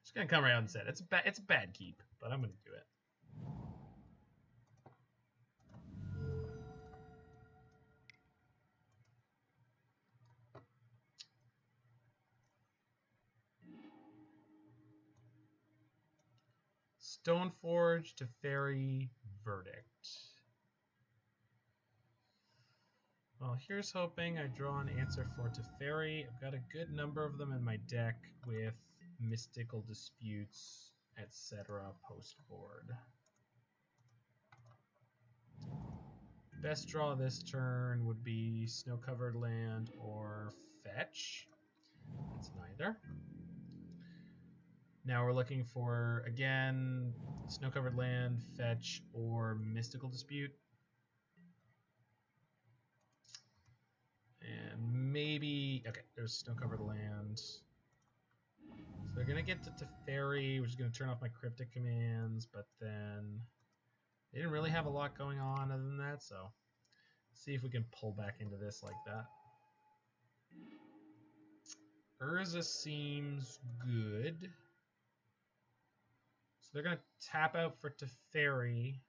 just going to come right out and set. It's a bad keep, but I'm going to do it. Stoneforge to Fairy Verdict. Well, here's hoping I draw an answer for Teferi. I've got a good number of them in my deck with Mystical Disputes, etc. post board. Best draw this turn would be Snow-Covered Land or Fetch. That's neither. Now we're looking for, again, Snow-Covered Land, Fetch, or Mystical Dispute. And maybe, okay, there's Snow-Covered Land. So they're going to get to Teferi, which is going to turn off my Cryptic Commands, but then they didn't really have a lot going on other than that, so see if we can pull back into this like that. Urza seems good. So they're going to tap out for Teferi.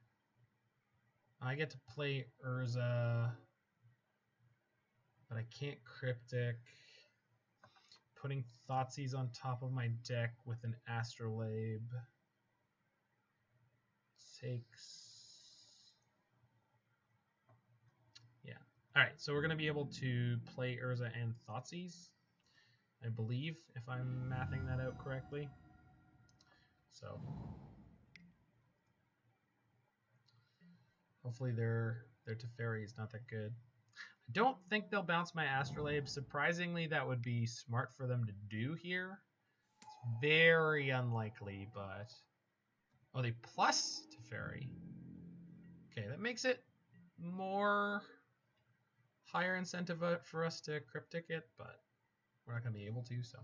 I get to play Urza, but I can't Cryptic. Putting Thoughtseize on top of my deck with an Astrolabe takes... Yeah. Alright, so we're going to be able to play Urza and Thoughtseize, I believe, if I'm mathing that out correctly. So hopefully their Teferi is not that good. I don't think they'll bounce my Astrolabe. Surprisingly, that would be smart for them to do here. It's very unlikely, but... Oh, they plus Teferi. Okay, that makes it more higher incentive for us to Cryptic it, but we're not going to be able to, so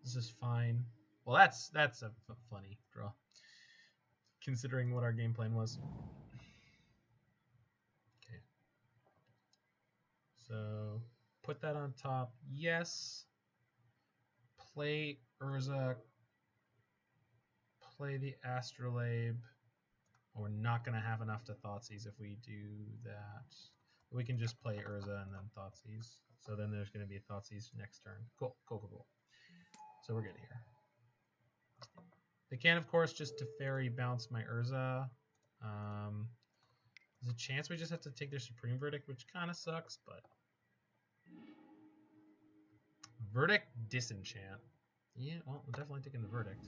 this is fine. Well, that's a funny draw, considering what our game plan was. Okay. So put that on top. Yes. Play Urza. Play the Astrolabe. We're not going to have enough to Thoughtseize if we do that. We can just play Urza and then Thoughtseize. So then there's going to be a Thoughtseize next turn. Cool, cool, cool, cool. So we're good here. They can, of course, just Teferi bounce my Urza. There's a chance we just have to take their Supreme Verdict, which kind of sucks, but... Verdict Disenchant. Yeah, well, I'm definitely taking the Verdict.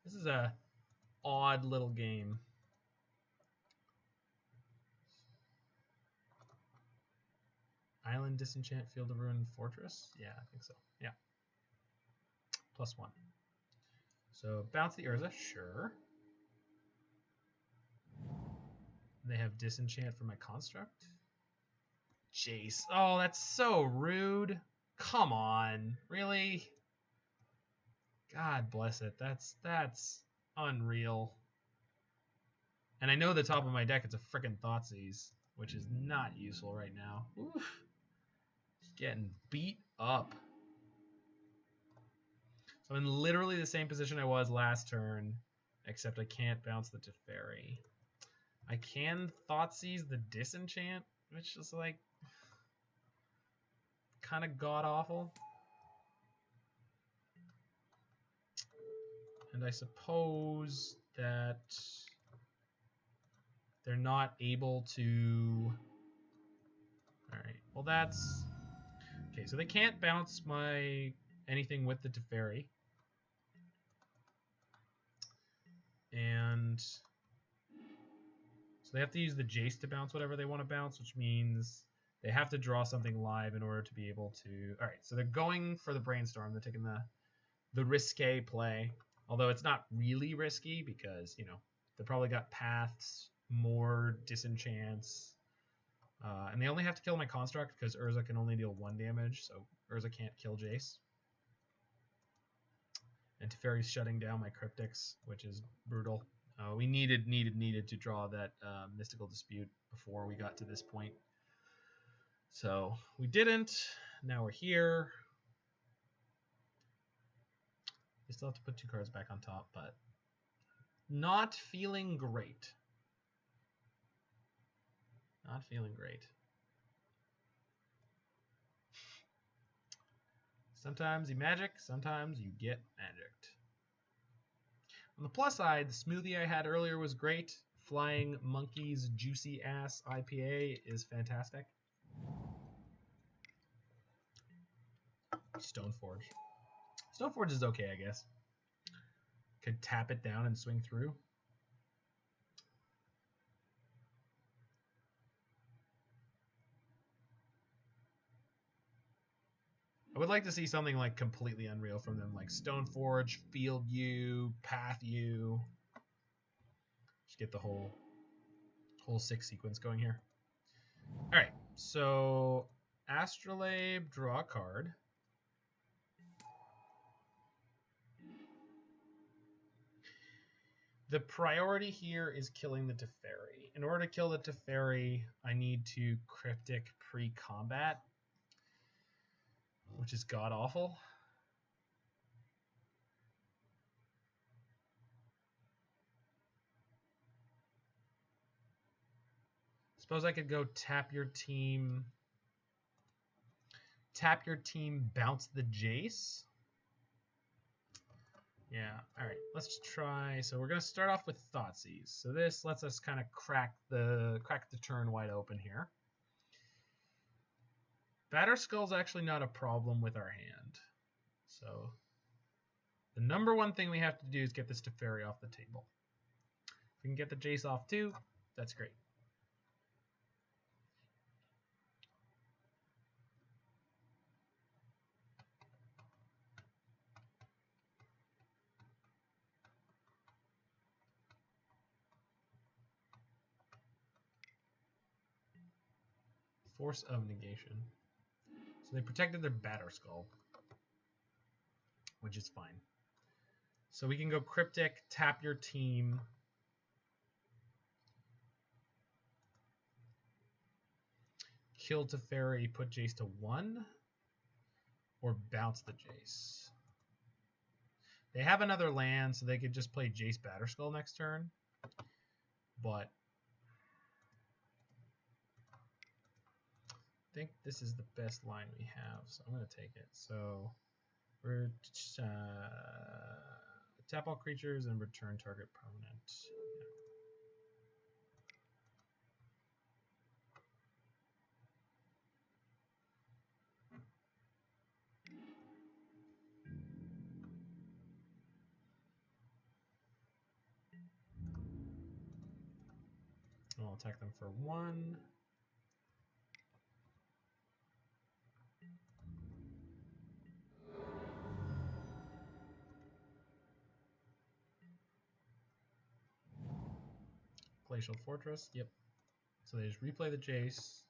This is a odd little game. Island Disenchant, Field of Ruin, Fortress? Yeah, I think so. Yeah. +1. So bounce the Urza, sure. They have Disenchant for my Construct. Jace. Oh, that's so rude. Come on. Really? God bless it. That's unreal. And I know the top of my deck, it's a frickin' Thoughtseize, which is not useful right now. Oof. Getting beat up. So I'm in literally the same position I was last turn, except I can't bounce the Teferi. I can Thoughtseize the Disenchant, which is like kind of god-awful. And I suppose that they're not able to... Alright, well that's... Okay, so they can't bounce my anything with the Teferi. And so they have to use the Jace to bounce whatever they want to bounce, which means they have to draw something live in order to be able to... All right, so they're going for the Brainstorm. They're taking the risque play, although it's not really risky because, you know, they probably got paths, more disenchants, and they only have to kill my Construct because Urza can only deal 1 damage, so Urza can't kill Jace. And Teferi's shutting down my Cryptics, which is brutal. We needed to draw that Mystical Dispute before we got to this point. So we didn't. Now we're here. We still have to put 2 cards back on top, but not feeling great. Not feeling great. Sometimes you magic, sometimes you get magicked. On the plus side, the smoothie I had earlier was great. Flying Monkey's Juicy Ass IPA is fantastic. Stoneforge. Stoneforge is okay, I guess. Could tap it down and swing through. I would like to see something like completely unreal from them, like Stoneforge, Field U, Path U. Just get the whole 6 sequence going here. All right, so Astrolabe, draw a card. The priority here is killing the Teferi. In order to kill the Teferi, I need to Cryptic pre-combat, which is god-awful. Suppose I could go tap your team, bounce the Jace. Yeah, all right, let's try. So we're going to start off with Thoughtseize. So this lets us kind of crack the turn wide open here. Batterskull's actually not a problem with our hand. So the number one thing we have to do is get this Teferi off the table. If we can get the Jace off too, that's great. Force of Negation. So they protected their Batterskull, which is fine. So we can go Cryptic, tap your team. Kill Teferi, put Jace to 1. Or bounce the Jace. They have another land, so they could just play Jace Batterskull next turn. But I think this is the best line we have, so I'm going to take it. So we're tap all creatures and return target permanent. I'll attack them for 1. Glacial Fortress, yep. So they just replay the Jace.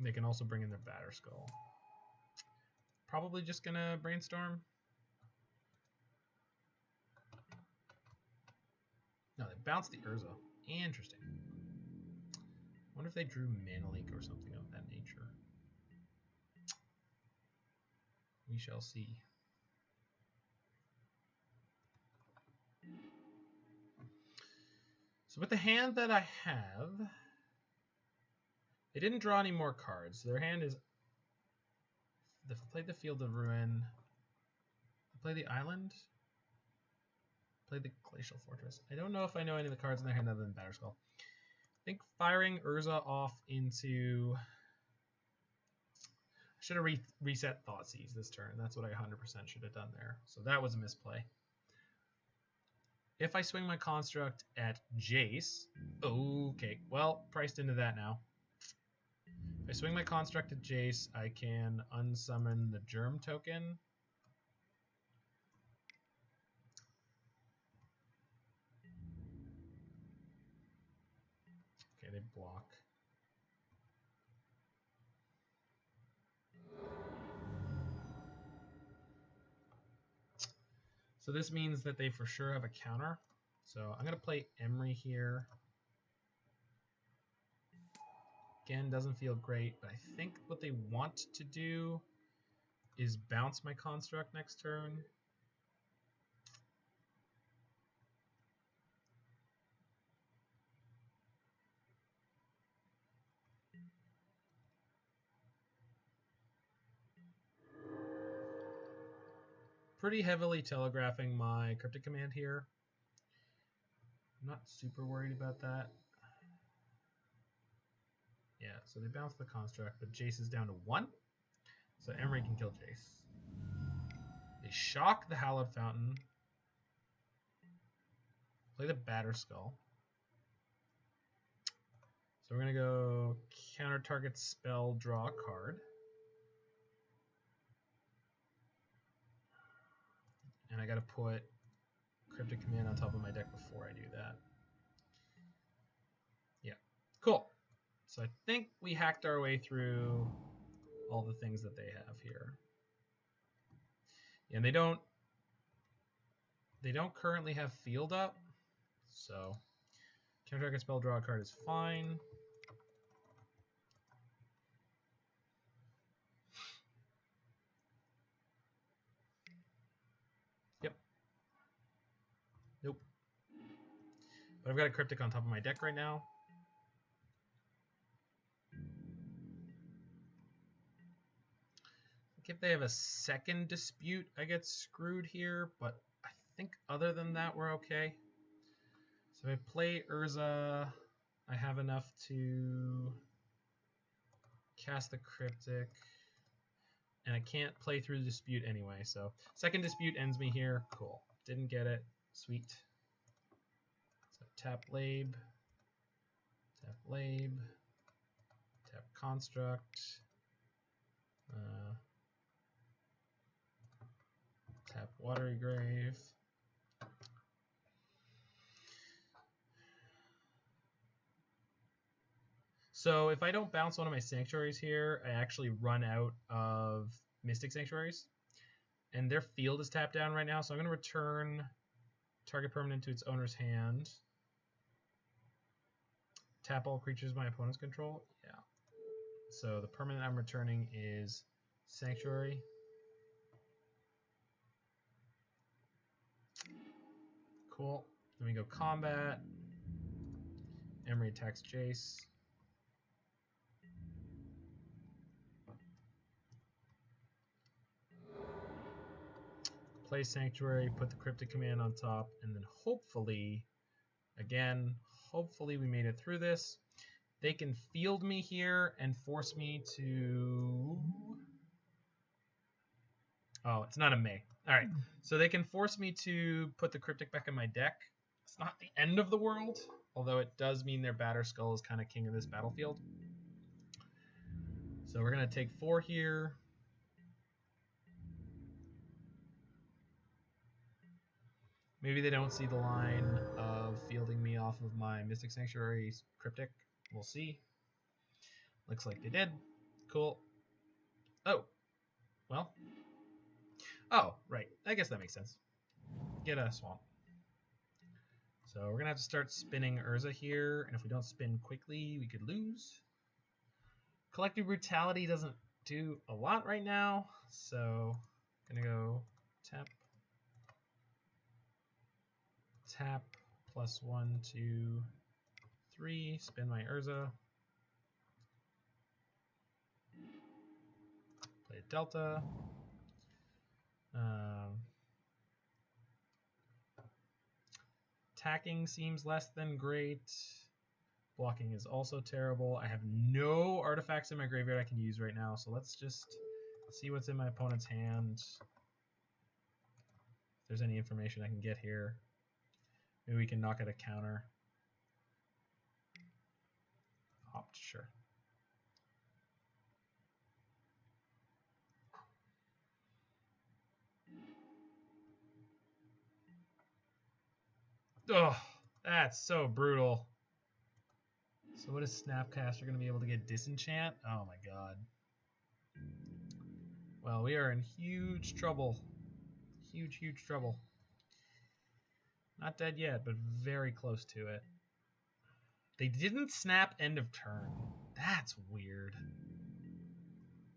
They can also bring in their Batterskull. Probably just gonna Brainstorm. No, they bounced the Urza. Interesting. Wonder if they drew Mana Leak or something of that nature. We shall see. So with the hand that I have, they didn't draw any more cards. Their hand is... They played the Field of Ruin. They play the Island. Play the Glacial Fortress. I don't know if I know any of the cards in their hand other than Batterskull. I think firing Urza off into Should have reset Thoughtseize this turn. That's what I 100% should have done there. So that was a misplay. If I swing my construct at Jace, okay, well, priced into that now. If I swing my construct at Jace, I can unsummon the Germ token. Okay, they block. So this means that they for sure have a counter. So I'm going to play Emry here. Again, doesn't feel great, but I think what they want to do is bounce my construct next turn. Pretty heavily telegraphing my Cryptic Command here. I'm not super worried about that. Yeah, so they bounce the construct, but Jace is down to 1. So Emry can kill Jace. They shock the Hallowed Fountain. Play the Batter Skull. So we're going to go counter target spell, draw a card. And I got to put Cryptic Command on top of my deck before I do that. Yeah, cool. So I think we hacked our way through all the things that they have here. And they don't currently have field up. So counter target spell, draw a card is fine. Yep. Nope. But I've got a Cryptic on top of my deck right now. If they have a second dispute, I get screwed here, but I think other than that, we're okay. So if I play Urza, I have enough to cast the Cryptic, and I can't play through the dispute anyway, so second dispute ends me here. Cool. Didn't get it. Sweet. So tap Labe, tap Construct, tap Watery Grave. So if I don't bounce one of my Sanctuaries here, I actually run out of Mystic Sanctuaries. And their field is tapped down right now, so I'm going to return target permanent to its owner's hand. Tap all creatures my opponents control. Yeah. So the permanent I'm returning is Sanctuary. Cool. Then we go combat. Emry attacks Jace. Play Sanctuary, put the Cryptic Command on top, and then hopefully, again, hopefully we made it through this. They can field me here and force me to... Oh, it's not a May. All right, so they can force me to put the Cryptic back in my deck. It's not the end of the world, although it does mean their Batter Skull is kind of king of this battlefield. So we're going to take 4 here. Maybe they don't see the line of fielding me off of my Mystic Sanctuary Cryptic. We'll see. Looks like they did. Cool. Oh. Well. Oh, right. I guess that makes sense. Get a swamp. So we're going to have to start spinning Urza here. And if we don't spin quickly, we could lose. Collective Brutality doesn't do a lot right now. So I'm going to go tap. Tap, +1, 2, 3, spin my Urza. Play Delta. Attacking seems less than great. Blocking is also terrible. I have no artifacts in my graveyard I can use right now, so let's just see what's in my opponent's hand. If there's any information I can get here. Maybe we can knock out a counter. Opt, sure. Oh, that's so brutal. So what is Snapcaster going to be able to get? Disenchant? Oh my god. Well, we are in huge trouble. Huge, huge trouble. Not dead yet, but very close to it. They didn't snap end of turn. That's weird.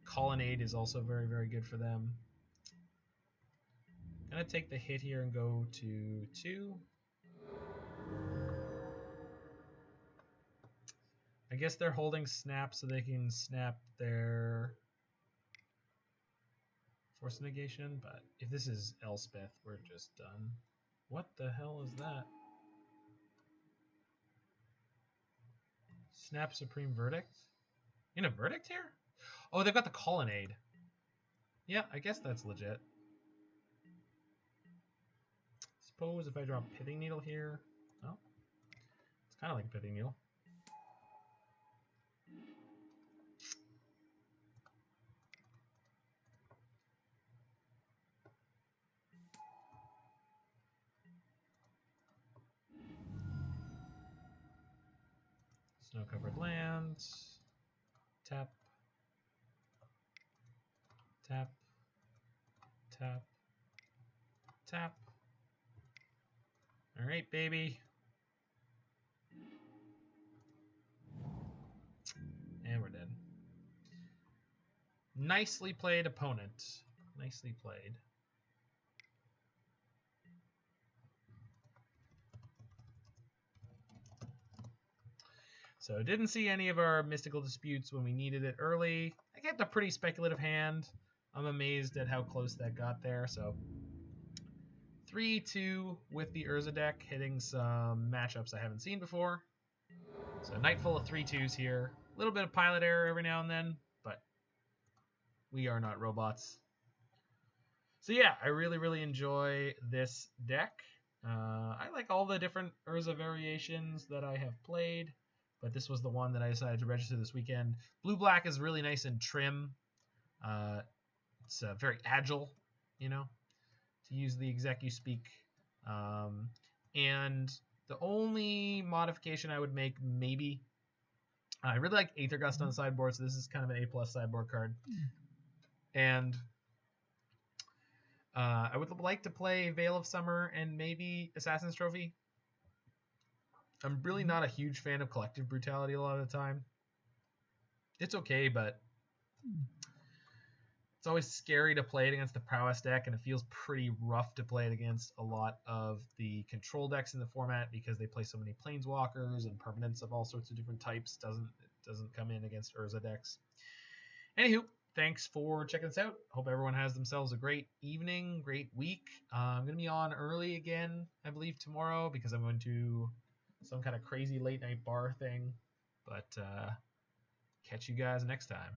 Colonnade is also very, very good for them. Gonna take the hit here and go to 2. I guess they're holding snap so they can snap their force negation, but if this is Elspeth, we're just done. What the hell is that? Snap Supreme Verdict? In a verdict here? Oh, they've got the Colonnade. Yeah, I guess that's legit. Suppose if I drop Pithing Needle here. Oh, it's kind of like a Pithing Needle. Snow-covered lands. Tap. Tap. Tap. Tap. All right, baby. And we're dead. Nicely played, opponent. Nicely played. So didn't see any of our mystical disputes when we needed it early. I kept a pretty speculative hand. I'm amazed at how close that got there. So 3-2 with the Urza deck, hitting some matchups I haven't seen before. So a night full of 3-2s here. A little bit of pilot error every now and then, but we are not robots. So yeah, I really, really enjoy this deck. I like all the different Urza variations that I have played, but this was the one that I decided to register this weekend. Blue-black is really nice and trim. It's very agile, you know, to use the exec speak. And the only modification I would make, maybe, I really like Aether Gust on the sideboard, so this is kind of an A+ sideboard card. And I would like to play Veil of Summer and maybe Assassin's Trophy. I'm really not a huge fan of Collective Brutality a lot of the time. It's okay, but it's always scary to play it against the Prowess deck, and it feels pretty rough to play it against a lot of the control decks in the format because they play so many Planeswalkers and permanents of all sorts of different types. It doesn't come in against Urza decks. Anywho, thanks for checking this out. Hope everyone has themselves a great evening, great week. I'm going to be on early again, I believe, tomorrow because I'm going to some kind of crazy late night bar thing. But catch you guys next time.